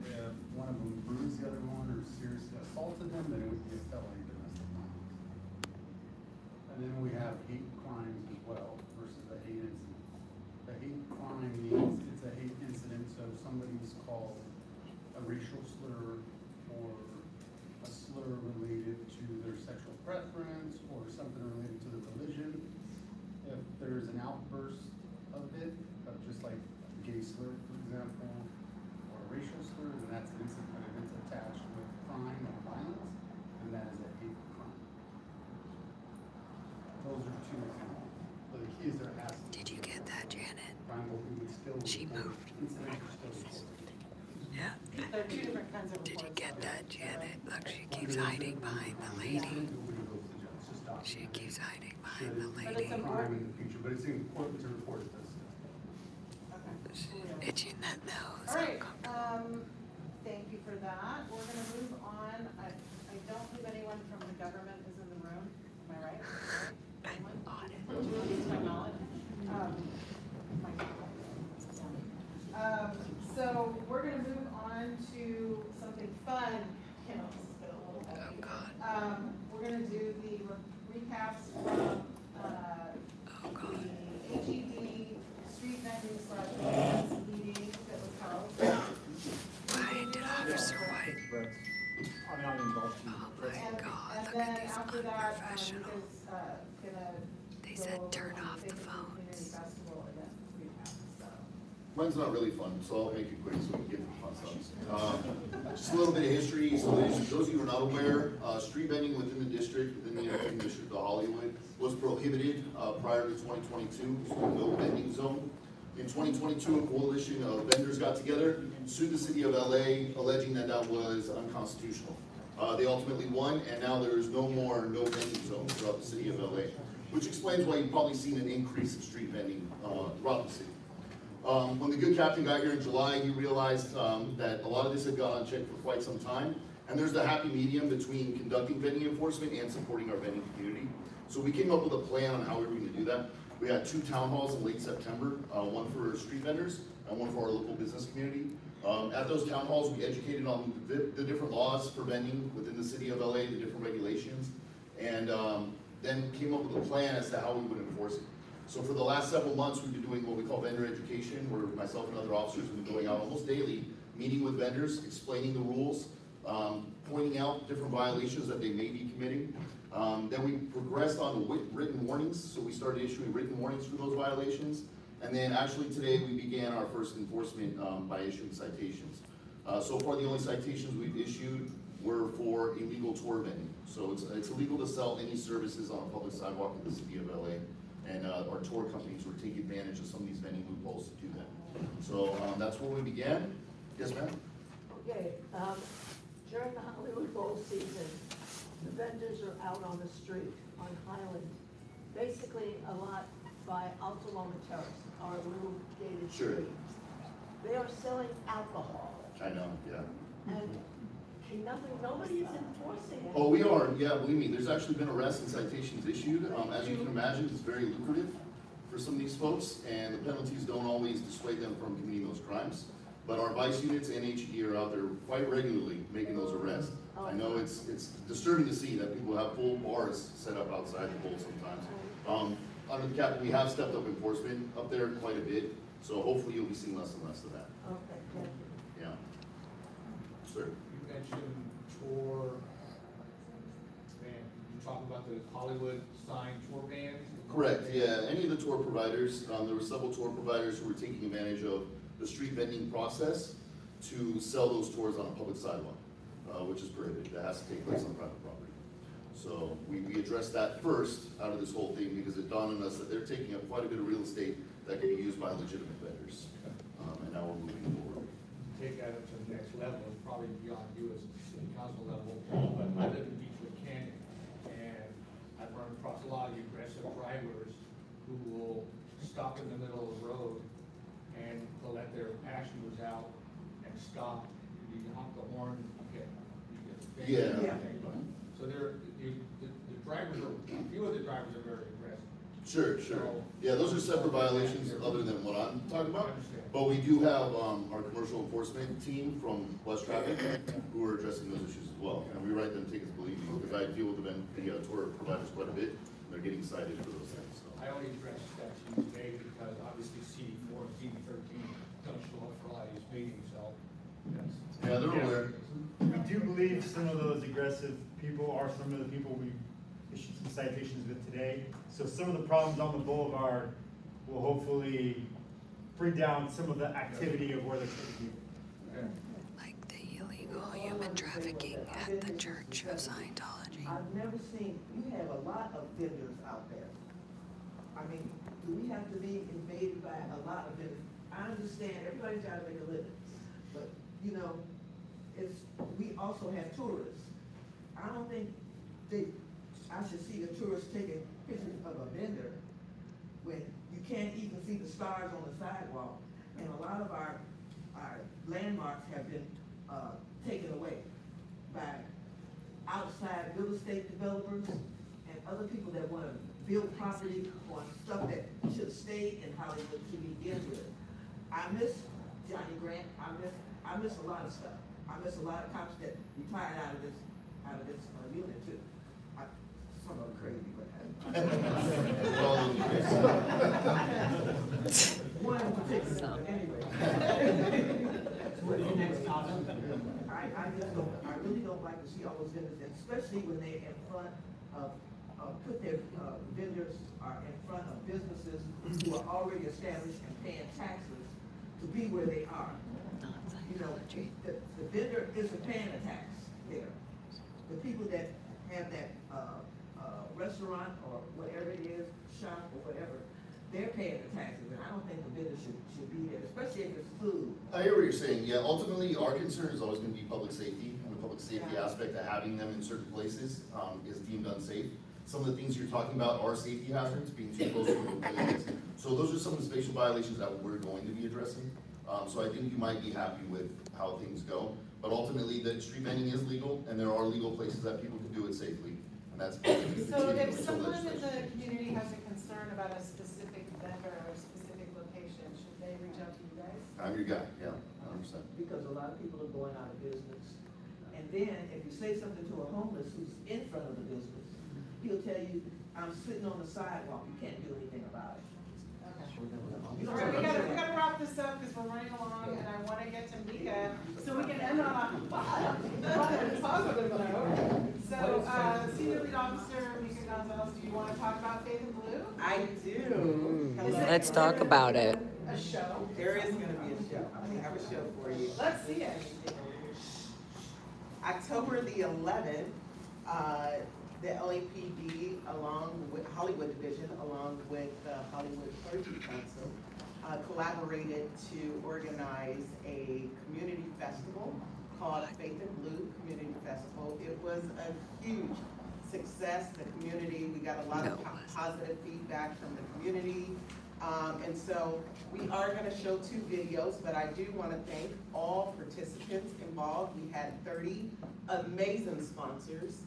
if one of them bruised the other one or seriously assaulted them, then it would be a felony domestic violence. And then we have hate crimes as well versus a hate incident. The hate crime means it's a hate incident, so if somebody's called a racial slur or a slur related to their sexual preference or something related to the religion, if there's an outburst of it, just like a gay slur, for example, or a racial slur, then that's an incident. But if it's attached with crime or violence, then that is a hate crime. Those are two examples. But the key is there has to be. Did you get that, Janet? Crime will be still. She moved. Yeah. There are two different kinds of reports. Did you get that, Janet? Look, she keeps hiding behind the lady. She keeps hiding behind the lady. Crime in the future, but it's important to report this. She's itching that nose. All right, thank you for that. We're gonna move on. I don't believe anyone from the government is in the room. Am I right? Anyone? To my knowledge. So we're gonna move on to something fun. You know, this has been a little heavy. Oh, God. We're gonna do the recaps from the HED street vending / meeting that was held. Why did Officer White? Oh my God, look at these unprofessional. They said turn off the phones. Mine's not really fun, so I'll make it quick so we can get to the fun stuff. Just a little bit of history. So those of you who are not aware, street vending within the district, within the entertainment district of Hollywood, was prohibited prior to 2022, so no vending zone. In 2022, a coalition of vendors got together, sued the city of LA, alleging that that was unconstitutional. They ultimately won, and now there is no vending zones throughout the city of LA, which explains why you've probably seen an increase in street vending throughout the city. When the good captain got here in July, he realized that a lot of this had gone unchecked for quite some time, and there's the happy medium between conducting vending enforcement and supporting our vending community. So we came up with a plan on how we were going to do that. We had 2 town halls in late September, one for street vendors and one for our local business community. At those town halls, we educated on the different laws for vending within the city of LA, the different regulations, and then came up with a plan as to how we would enforce it. So for the last several months, we've been doing what we call vendor education, where myself and other officers have been going out almost daily, meeting with vendors, explaining the rules, pointing out different violations that they may be committing. Then we progressed on to written warnings, so we started issuing written warnings for those violations. And then actually today we began our first enforcement by issuing citations. So far the only citations we've issued were for illegal tour vending. So it's illegal to sell any services on a public sidewalk in the city of LA. And our tour companies were taking advantage of some of these vending loopholes to do that. So that's where we began. Yes, ma'am? Okay, during the Hollywood Bowl season, the vendors are out on the street on Highland, basically a lot by Alta Loma Terrace, our little gated street. they are selling alcohol. I know, yeah. And nobody is enforcing it. Oh, we are, yeah, believe me, there's actually been arrests and citations issued. As you can imagine, it's very lucrative for some of these folks, and the penalties don't always dissuade them from committing those crimes. But our vice units and HED are out there quite regularly making those arrests. I know it's disturbing to see that people have full bars set up outside the bowl sometimes. Under the captain, we have stepped up enforcement up there quite a bit, so hopefully you'll be seeing less and less of that. Okay, thank you. Yeah. Sir? You mentioned tour, and you talking about the Hollywood sign tour bans? Correct, yeah. Any of the tour providers, there were several tour providers who were taking advantage of the street vending process to sell those tours on a public sidewalk, which is prohibited. That has to take place on private property. So we addressed that first out of this whole thing because it dawned on us that they're taking up quite a bit of real estate that can be used by legitimate vendors. And now we're moving forward. Take that up to the next level, and probably beyond you as a city council level, but I live in Beechwood Canyon, and I've run across a lot of aggressive drivers who will stop in the middle of the road and they'll let their passengers out and stop. You honk the horn, you get banged. Yeah. So the drivers are, a few of the drivers are very aggressive. Sure, sure. Yeah, those are separate violations other than what I'm talking about. But we do have our commercial enforcement team from West Traffic who are addressing those issues as well. And we write them tickets, believe me, because I deal with the tour providers quite a bit. And they're getting cited for those things. So. I only addressed that to you today because obviously CD4 and CD13 don't show up for a lot of these meetings, so. Yeah, they're aware. We do believe some of those aggressive people are some of the people we issued some citations with today. So some of the problems on the boulevard will hopefully bring down some of the activity of where they're taking people. Like the illegal human trafficking at the Church of Scientology. I've never seen, you have a lot of vendors out there. I mean, do we have to be invaded by a lot of vendors? I understand everybody's got to make a living, but you know, we also have tourists. I don't think I should see the tourists taking pictures of a vendor when you can't even see the stars on the sidewalk. And a lot of our landmarks have been taken away by outside real estate developers and other people that want to build property on stuff that should have stayed in Hollywood to begin with. I miss Johnny Grant. I miss a lot of stuff. I miss a lot of cops that retired out of this unit too. Some of them crazy, but one in particular. But anyway. What is your next topic? I really don't like to see all those vendors, especially when they're in front of put their vendors are in front of businesses who are already established and paying taxes to be where they are. You know, the vendor isn't paying a tax there. The people that have that restaurant or whatever it is, shop or whatever, they're paying the taxes, and I don't think the vendor should be there, especially if it's food. I hear what you're saying. Yeah, ultimately, our concern is always going to be public safety, and the public safety aspect of having them in certain places is deemed unsafe. Some of the things you're talking about are safety hazards, being too close to employees. So those are some of the spatial violations that we're going to be addressing. So I think you might be happy with how things go. But ultimately, the street vending is legal, and there are legal places that people can do it safely. And that's so if someone in the community has a concern about a specific vendor or a specific location, should they reach out to you guys? I'm your guy, yeah, 100%. Because a lot of people are going out of business. And then if you say something to a homeless who's in front of the business, he'll tell you, I'm sitting on the sidewalk, you can't do anything about it. All right, we gotta wrap this up because we're running along, and I want to get to Mika so we can end on a positive note. So, Senior Lead Officer Mika Gonzalez, do you want to talk about Faith in Blue? I do. Let's talk about it. A show? There is going to be a show. I have a show for you. Let's see it. October the 11th, the LAPD, along with Hollywood Division, along with the Hollywood Clergy Council, collaborated to organize a community festival called Faith in Blue Community Festival. It was a huge success. The community, we got a lot of positive feedback from the community. And so we are gonna show 2 videos, but I do wanna thank all participants involved. We had 30 amazing sponsors.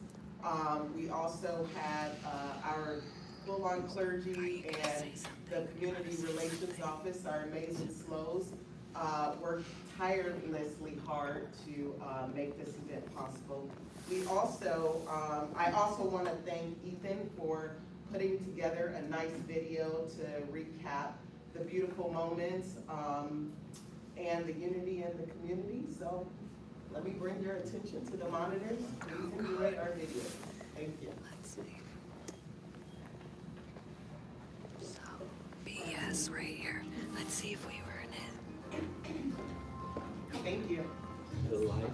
We also had our full-on clergy and the community relations office, our amazing SLOs, worked tirelessly hard to make this event possible. We also, I also want to thank Ethan for putting together a nice video to recap the beautiful moments and the unity in the community. So let me bring your attention to the monitors. Please enjoy our video. Thank you. Let's see. So, BS right here. Let's see if we were in it. Thank you. The light.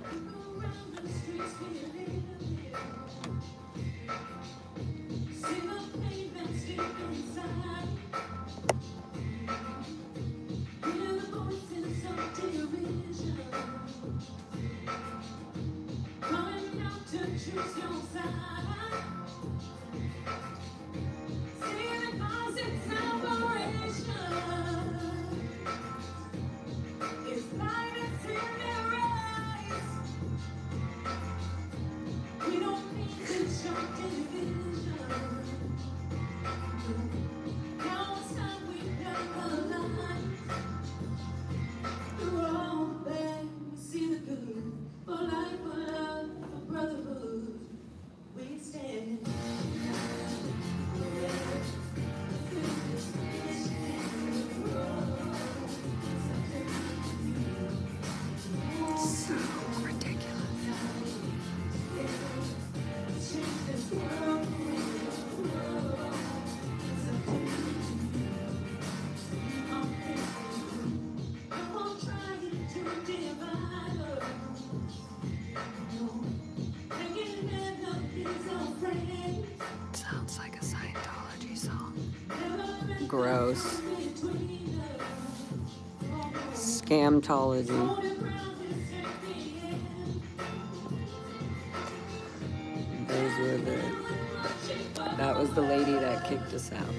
Sounds like a Scientology song. Gross. Scamtology. Those were that was the lady that kicked us out.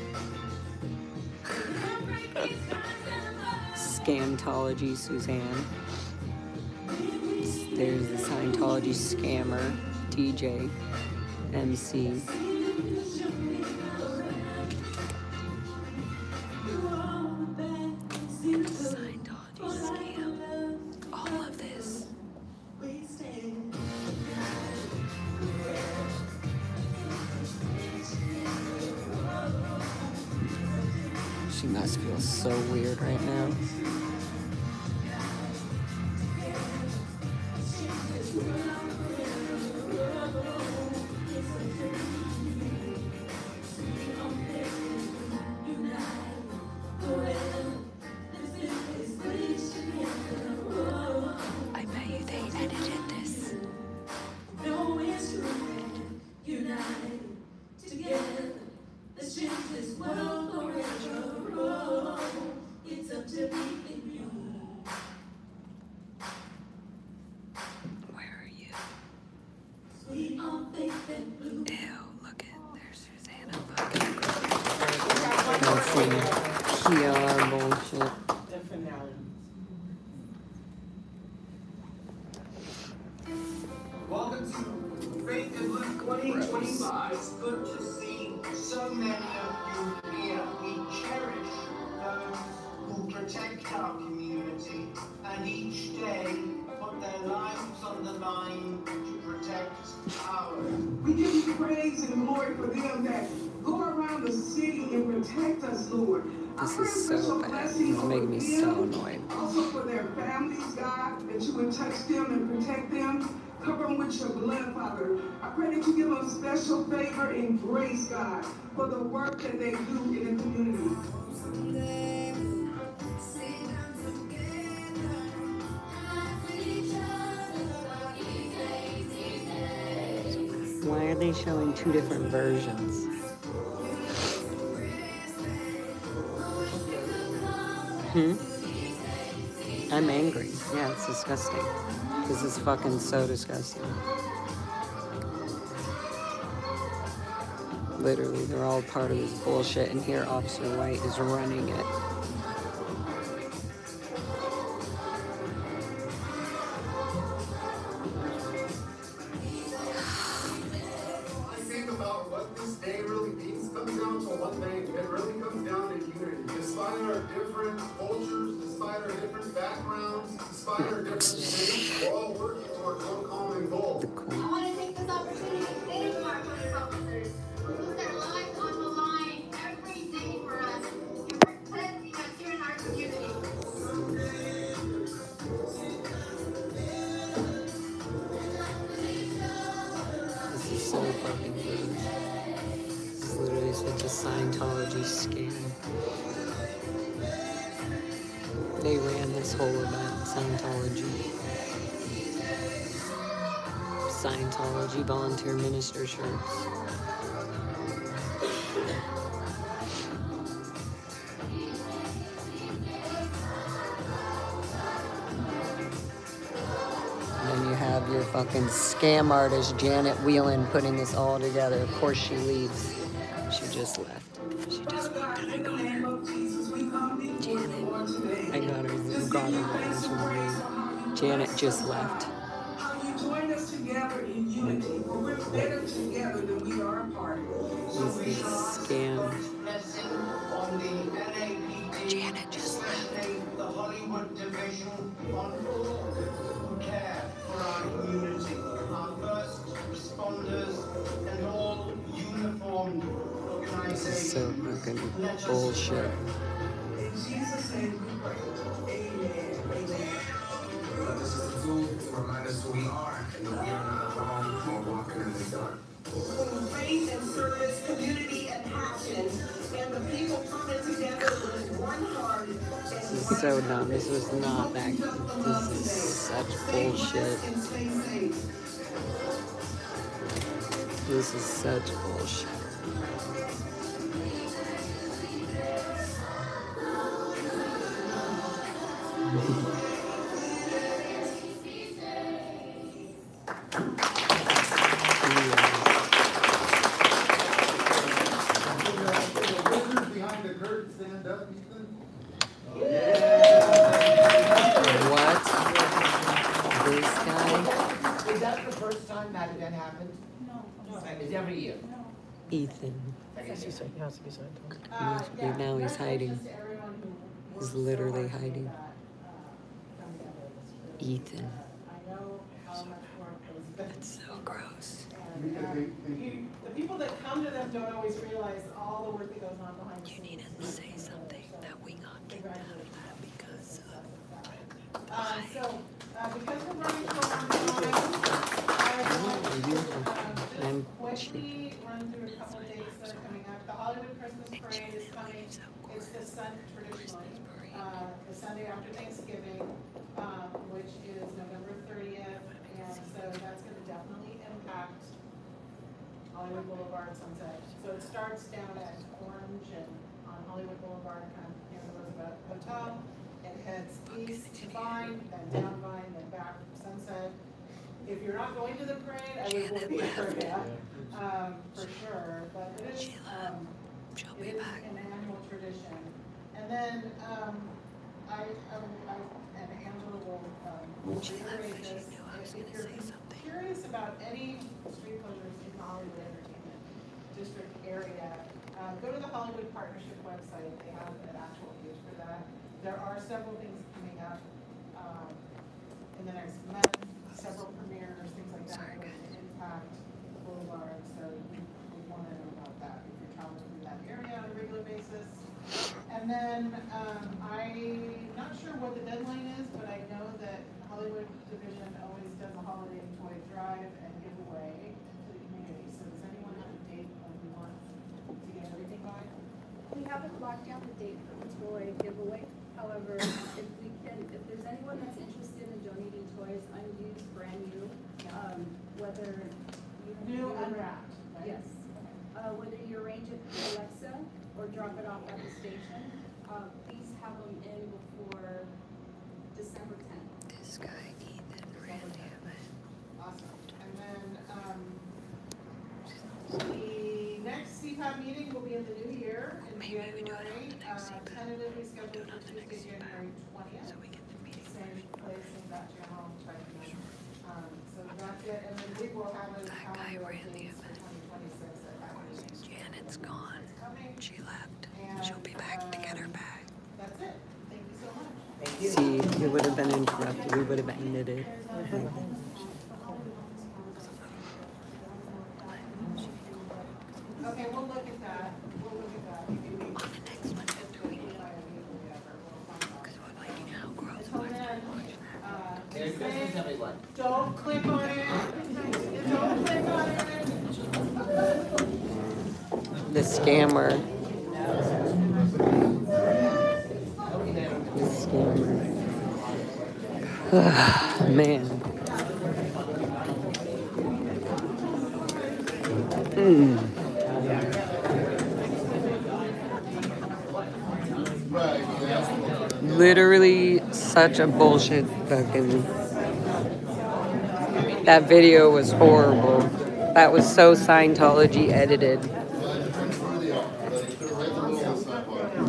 Scamtology Suzanne. There's the Scientology scammer, DJ, MC. Scientology scam. All of this. She must feel so weird right now. I bet you they edited this. Where are you? Ew, look at, there's Susanna fucking. That's some PR bullshit. The finale. Welcome to Faith and Look 2025. It's good to see so many of you here. We cherish those who protect our community and each day put their lives on the line to protect ours. We give you praise and glory for them that go around the city and protect us, Lord. This is so bad. This is making me so annoyed. Also for their families, God, that you would touch them and protect them. Cover them with your blood, Father. I pray that you give them special favor and grace, God, for the work that they do in the community. Why are they showing 2 different versions? I'm angry. Yeah, it's disgusting. This is fucking so disgusting. Literally, they're all part of this bullshit, and here Officer White is running it. I think about what this day really means comes down to one thing. It really comes down to unity. Despite our different cultures, despite our different backgrounds, despite our different things, we're all working towards one common goal. I want to take this opportunity to thank our police officers who put their lives on the line every day for us and protecting us here in our community. This is so fucking good. This is literally such a Scientology scam. They ran this whole event, Scientology volunteer minister shirts. And then you have your fucking scam artist, Janet Whelan, putting this all together. Of course she leaves. She just left. She just walked and I got her. Janet. I got her. Janet just left. You join us together in unity, for we're better together than we are apart. This is a scam. Janet just left. The Hollywood division on all who care for our community, our first responders, and all uniformed organizations. This is so fucking bullshit. In Jesus' name we pray. Amen. Amen. This is a tool to remind us who we are and that we are not alone while walking in the dark. When faith and service, community and passion, and the people coming together with one heart. This is so dumb. This was not that. This is such bullshit. This is such bullshit. That event happened? No. It's every year? Ethan. Now he's hiding. He's literally hiding. Ethan. That's so gross. The people that come to them don't always realize all the work that goes on behind the scenes. You needed to say something that we got kicked out of that because of. Because we're running for a long time, I want to quickly run through a couple of dates that are coming up. The Hollywood Christmas Parade is coming. It's traditionally the Sunday after Thanksgiving, which is November 30th, and so that's going to definitely impact Hollywood Boulevard, Sunset. So it starts down at Orange and on Hollywood Boulevard, kind of near the Roosevelt Hotel. It heads east to Vine, then down Vine, then back Sunset. If you're not going to the parade, I would be for you, for sure. But it is an annual tradition. And then I and Angela will reiterate this. If you're curious about any street closures in the Hollywood Entertainment District area, go to the Hollywood Partnership website. They have an actual page for that. There are several things coming up in the next month, several premieres, things like that, that will impact Boulevard. So we want to know about that if you're traveling through that area on a regular basis. And then I'm not sure what the deadline is, but I know that Hollywood Division always does a holiday toy drive and giveaway to the community. So does anyone have a date when we want to get everything by? We haven't locked down the date for the toy giveaway. However, if there's anyone that's interested in donating toys, unused, brand new, whether you new unwrapped, right? Yes. Whether you arrange it through Alexa or drop it off at the station, please have them in before December 10th. This guy Ethan ran it. Awesome. And then the next CPAB CPAB meeting will be in the new year in January, tentatively scheduled for Tuesday, January 20th. Same place, same batch your home, so that's it, and then we will have a calendar update for 2026 at that meeting. Janet's gone. She left. She'll be back to get her bag. That's it. Thank you so much. See, it would have been interrupted. We would have ended it. Okay, we'll look at that. We'll look at that. On the next one, don't click on it. Don't click on it. The scammer. The scammer. Man. Literally such a bullshit fucking. That video was horrible. That was so Scientology edited.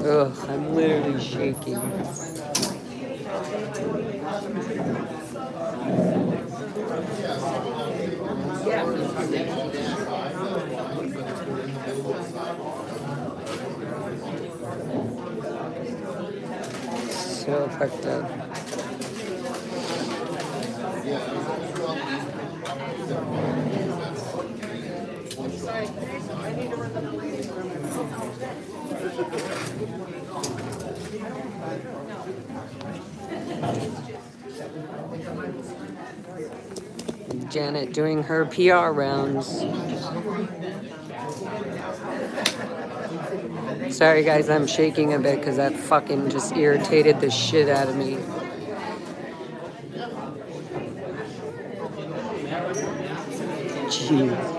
Ugh, I'm literally shaking. So fucked up. Janet doing her PR rounds. Sorry guys, I'm shaking a bit because that fucking just irritated the shit out of me. Jeez.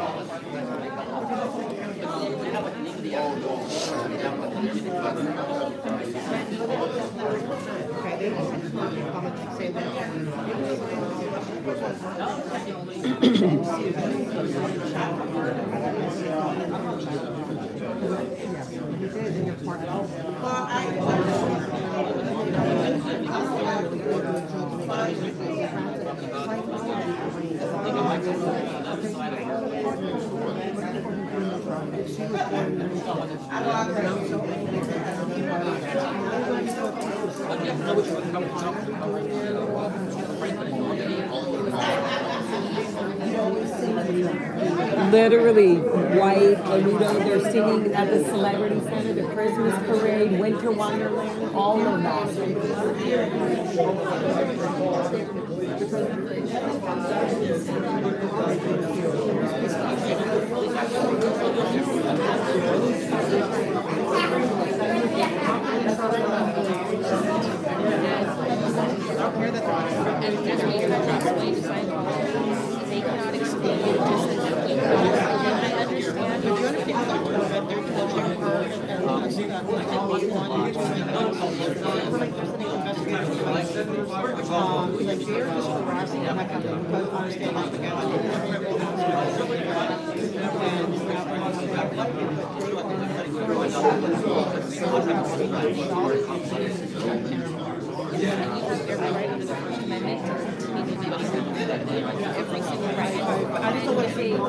Literally white, and you know they're singing at the Celebrity Center, the Christmas Parade, Winter Wonderland, all of that. They cannot explain it just as if we could. And I understand, but you understand that their like they're just harassing them like I'm standing every right under the First Amendment every single right. I just don't want to say, and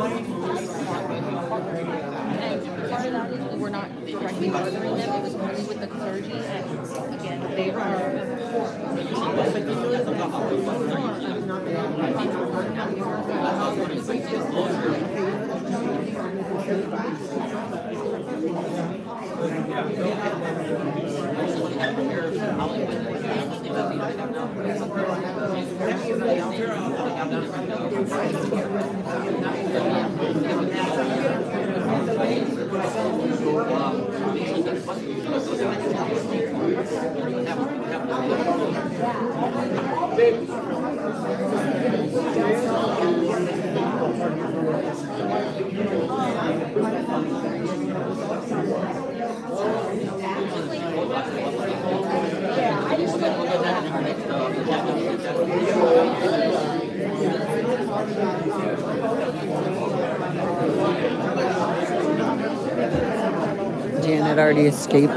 part of that is we're not directly bothering them, it was only with the clergy, and again, they Janet already escaped.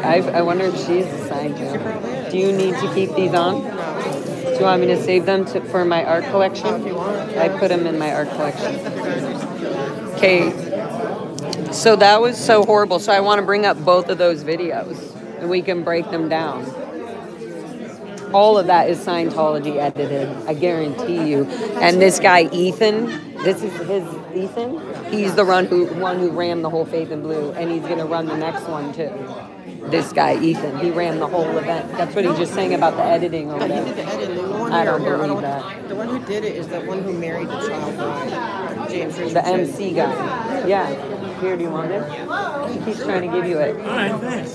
I wonder if she's assigned to. Do you need to keep these on? Do you want me to save them for my art collection? I put them in my art collection. Okay. So that was so horrible. So I want to bring up both of those videos and we can break them down. All of that is Scientology edited. I guarantee you. And this guy, Ethan, this is his Ethan. He's the one who ran the whole Faith in Blue, and he's going to run the next one too. This guy, Ethan, he ran the whole event. That's what he just saying about the editing over there. He did the editing. The one I don't believe that. The one who did it is the one who married the child bride, James Richardson. The MC guy. Yeah. Here, do you want it? He keeps trying to give you it. All right, thanks.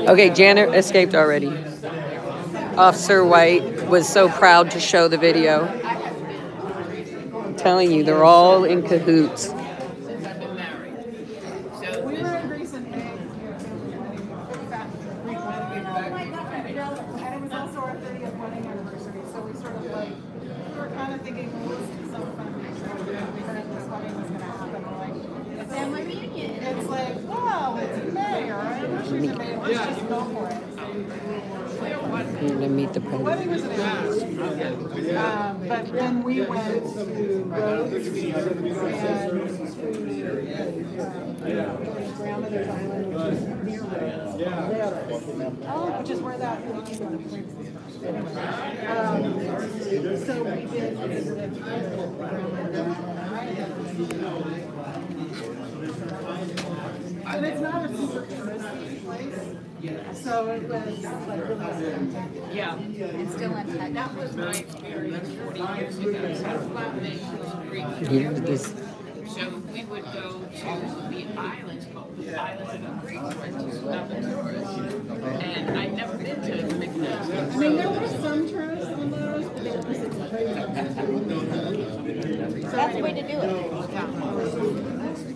Okay, Janet escaped already. Officer White was so proud to show the video. I'm telling you, they're all in cahoots. It's like, wow, it's May or anniversary. Let's just go for it. You're gonna meet the president. But then we went to Rhodes and Grandmother's Island, which is near Rhodes. Oh, which is where that so we did visit and it's not a super touristy place. So it was like really yeah, it's still intact. That was my experience 40 years ago. So we would go to the islands, called the islands of Greece, where there's nothing tourists. And I'd never been to McNair. I mean, there were some tourists on those, but they were visiting. That's the way to do it.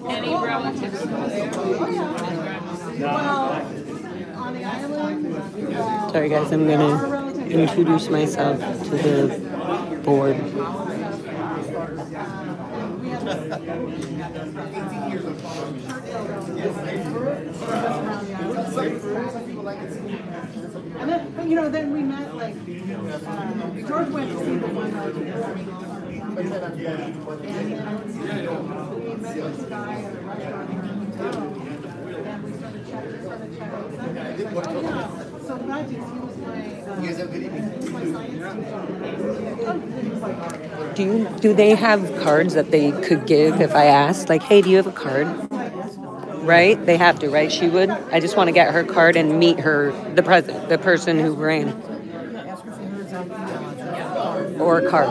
Any relatives there? Oh, yeah. Well, on the island. Sorry guys, I'm gonna introduce myself to the board. And then, you know, then we met, like, George went to see the one and then we met this guy at a restaurant here in the hotel, and we started chatting. Oh, yeah. So Rajis, he was my science teacher. Do they have cards that they could give if I asked? Like, hey, do you have a card? Right? They have to, right? She would. I just want to get her card and meet her, the person who ran. Or a card.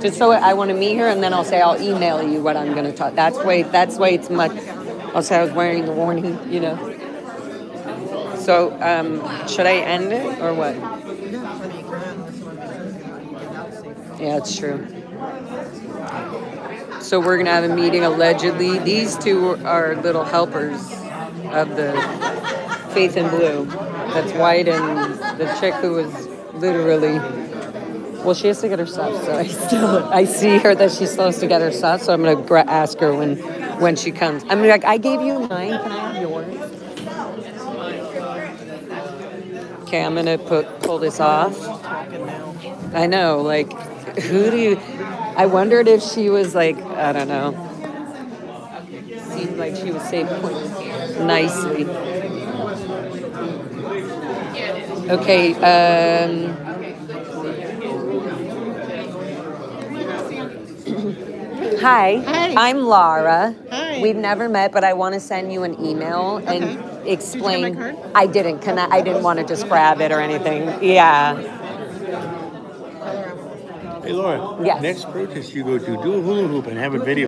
Just so I want to meet her, and then I'll say I'll email you what I'm going to talk. That's why it's much. I'll say I was wearing the warning, you know. So should I end it or what? Yeah, it's true. So we're gonna have a meeting allegedly. These two are little helpers of the Faith in Blue. That's White and the chick who was literally. Well, she has to get her stuff, so I see her that she's supposed to get her stuff. So I'm gonna ask her when she comes. I'm like, I gave you mine. Can I have yours? Okay, I'm gonna pull this off. I know, like, who do you? I wondered if she was like, I don't know. Seemed like she was saved nicely. Okay. Hi. I'm Lara. Hi. We've never met, but I want to send you an email and explain. Did you get my card? I didn't. I didn't want to just grab it or anything. Yeah. Hey, Laura. Yes. Next protest you go to, do a hula hoop and have a video.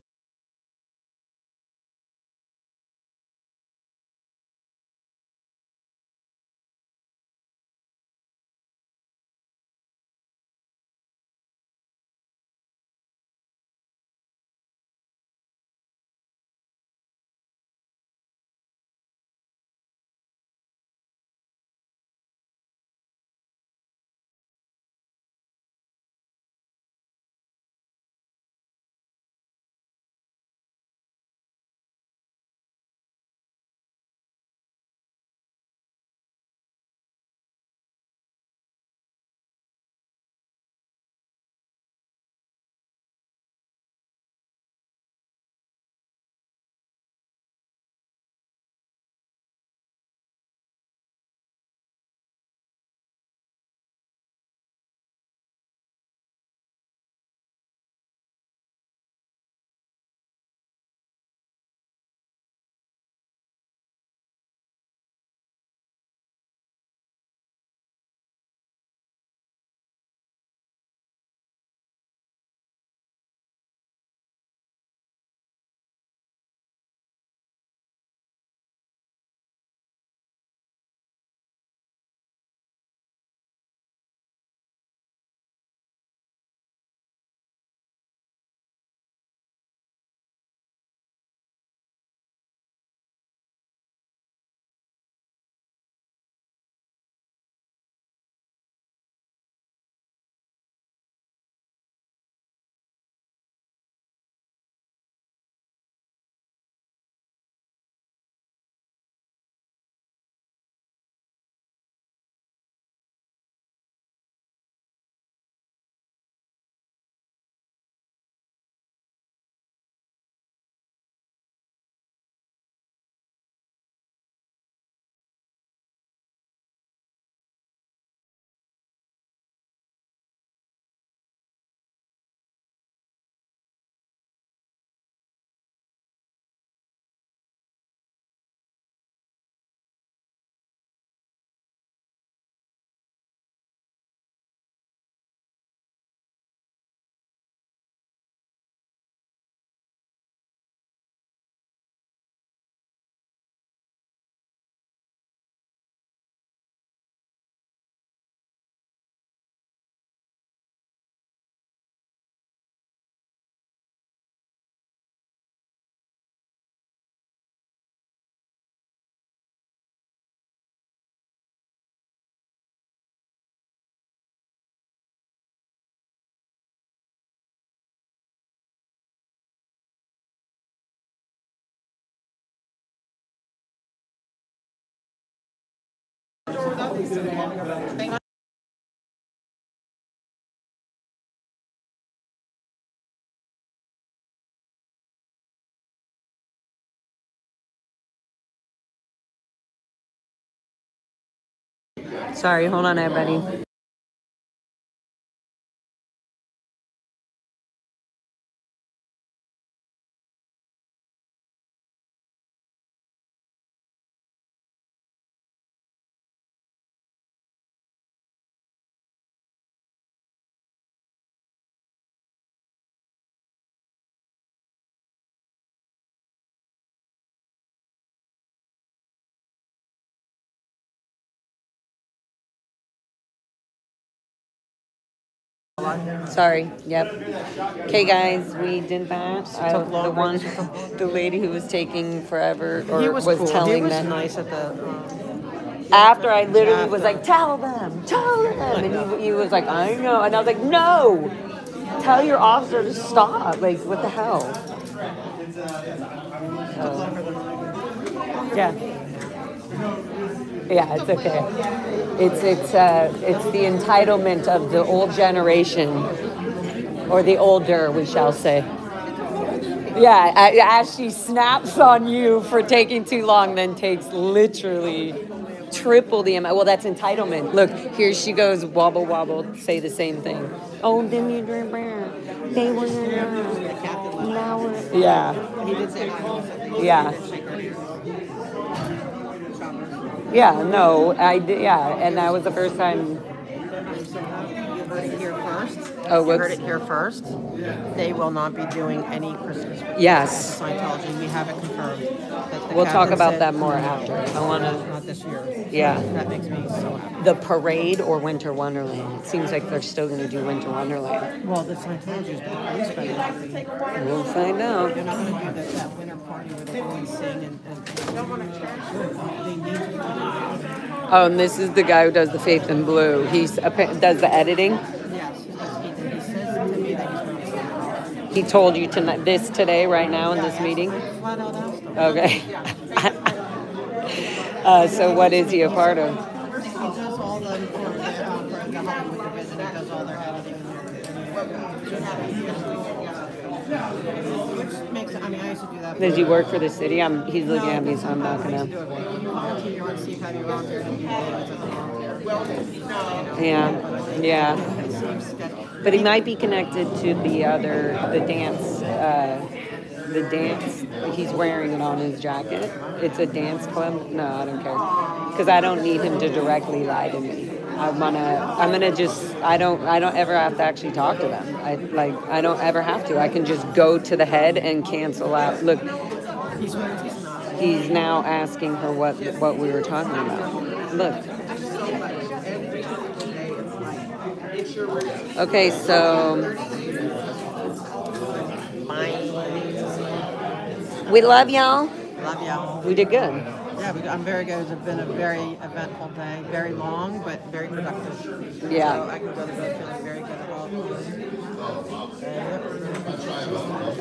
Sorry, hold on, everybody. Sorry. Yep. Okay, guys, we did that. The one, the lady who was taking forever, or He was was cool. telling He was them. nice at the. After I literally was like, tell them, and he was like, I know, and I was like, no, tell your officer to stop. Like, what the hell? Yeah. Yeah, it's okay. It's the entitlement of the old generation, or the older, we shall say. Yeah, as she snaps on you for taking too long, then takes literally triple the amount. Well, that's entitlement. Look, here she goes, wobble, wobble, say the same thing. Oh, didn't you drink beer? They were now. Yeah. He did say hi. Yeah. Yeah, no, I did, yeah, and that was the first time. You heard it here first. Oh, you heard it here first. They will not be doing any Christmas with Yes. Scientology. We have it confirmed. We'll talk about that more after. I want to. Not this year. Yeah. That makes me so happy. The parade or Winter Wonderland? It seems like they're still going to do Winter Wonderland. Well, the Scientology is the police better not be. We'll find out. They're not going to do that winter party where they always sing and they don't want to charge them. They need to do it. Oh, and this is the guy who does the Faith in Blue. He does the editing. Yes, he says to me that he's going to sing. He told you this today, right now, in this meeting? Flat out asked him. Okay. So what is he a part of? He does all the Hollywood division. He does all their editing. Which makes, I mean, I used to do that. Does he work for the city? He's looking at me, so I'm not gonna. You're on CPAB, you're out there to do things as a volunteer. Yeah, yeah. But he might be connected to the dance. The dance. He's wearing it on his jacket. It's a dance club. No, I don't care, because I don't need him to directly lie to me. I don't ever have to actually talk to them. I don't ever have to. I can just go to the head and cancel out. Look, he's now asking her what we were talking about. Look. Okay, so we love y'all. Love y'all. We did good. Yeah, I'm very good. It's been a very eventful day. Very long, but very productive. Yeah. So I can go to bed feeling very good about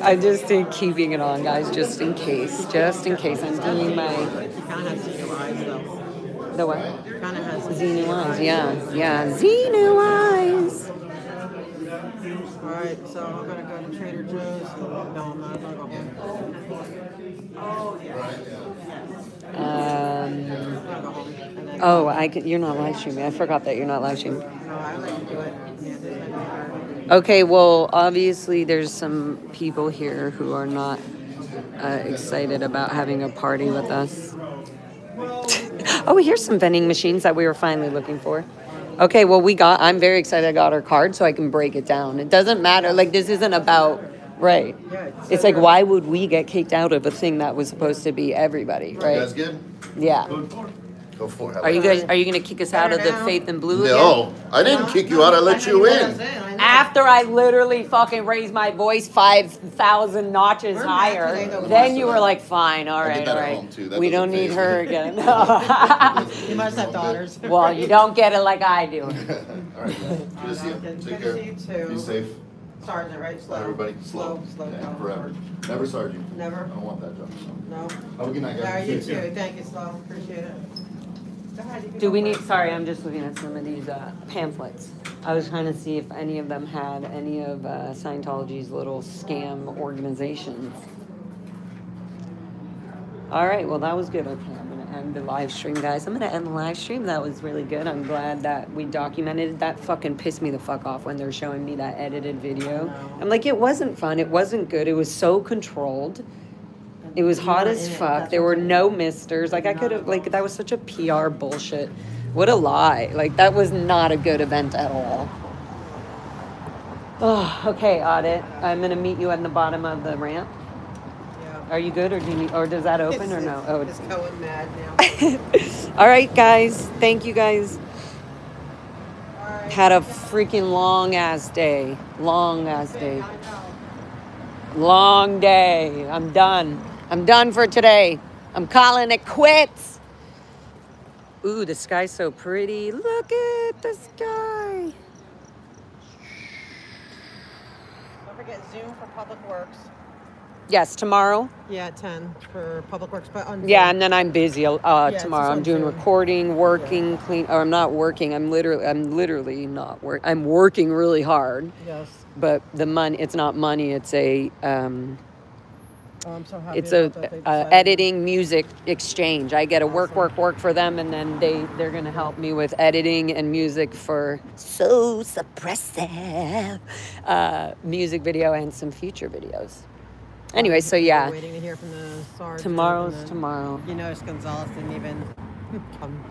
I just did keeping it on, guys, just in case. Just in case I'm doing my. He kind of has Xenu eyes, though. The what? Kind of has Xenu eyes, yeah. Yeah, Xenu eyes. All right, so I'm going to go to Trader Joe's. No, I'm not going to go home. You're not live streaming. I forgot that you're not live streaming. No, I like to do it. Okay, well, obviously there's some people here who are not excited about having a party with us. Oh, here's some vending machines that we were finally looking for. Okay, well, I'm very excited I got our card so I can break it down. It doesn't matter. Like, this isn't about, right. It's like, why would we get kicked out of a thing that was supposed to be everybody, right? You guys good? Yeah. Go for it. Are you going to kick us out of the Faith in Blue again? No, I didn't kick you out. I let you in. After I literally fucking raised my voice 5,000 notches higher, then you were like, fine, all right. We don't need her again. You must have daughters. Well, you don't get it like I do. All right, good to see you. Take care. Be safe. Sergeant, right? Slow. Everybody, slow. Yeah, forever. Never sergeant. Never? I don't want that job. No. Have a good night, guys. All right, you too. Thank you, Slow. Appreciate it. Do we need, sorry, I'm just looking at some of these pamphlets. I was trying to see if any of them had any of Scientology's little scam organizations. All right, well, that was good. Okay, I'm going to end the live stream, guys. I'm going to end the live stream. That was really good. I'm glad that we documented it. That fucking pissed me the fuck off when they're showing me that edited video. I'm like, it wasn't fun. It wasn't good. It was so controlled. It was hot as fuck. There were no misters. Like, I could have, like, that was such a PR bullshit. What a lie. Like, that was not a good event at all. Oh, okay, Audit. I'm going to meet you at the bottom of the ramp. Yeah. Are you good, or do you need, or does that open, or no? Oh, it's going mad now. All right, guys. Thank you, guys. All right. Had a freaking long ass day. Long ass day. Long day. I'm done. I'm done for today. I'm calling it quits. Ooh, the sky's so pretty. Look at the sky. Don't forget Zoom for Public Works. Yes, tomorrow. Yeah, at 10 for Public Works, but on Yeah, Zoom. and then I'm busy tomorrow. I'm doing Zoom. recording, working, clean. Or I'm not working. I'm literally not work. I'm working really hard. Yes. But the money, it's not money. It's a I'm so happy it's a about that they decided. editing music exchange. I get a work for them, and then they're gonna help me with editing and music for So Suppressive music video and some future videos. Anyway, so yeah. Waiting to hear from the sergeant. Tomorrow's tomorrow. You notice Gonzalez didn't even come.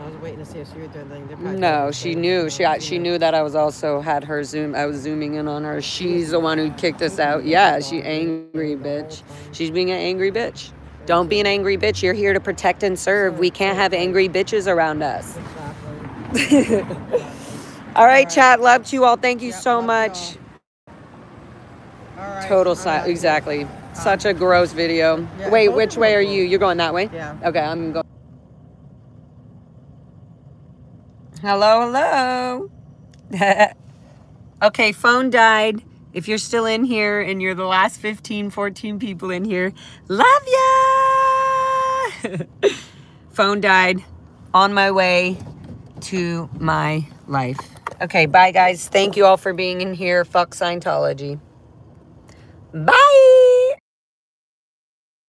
I was waiting to see if she was doing anything. No, she knew. She knew that I was also had her Zoom. I was zooming in on her. She's the one who kicked us out. Yeah, she angry bitch. She's being an angry bitch. Don't be an angry bitch. You're here to protect and serve. We can't have angry bitches around us. All right, chat. Love to you all. Thank you so much. Total silence. Exactly. Such a gross video. Yeah, Wait, which way are you? You're going that way? Yeah. Okay, I'm going. Hello, hello. Okay, phone died. If you're still in here and you're the last 15, 14 people in here, love ya! Phone died. On my way to my life. Okay, bye guys. Thank you all for being in here. Fuck Scientology. Bye!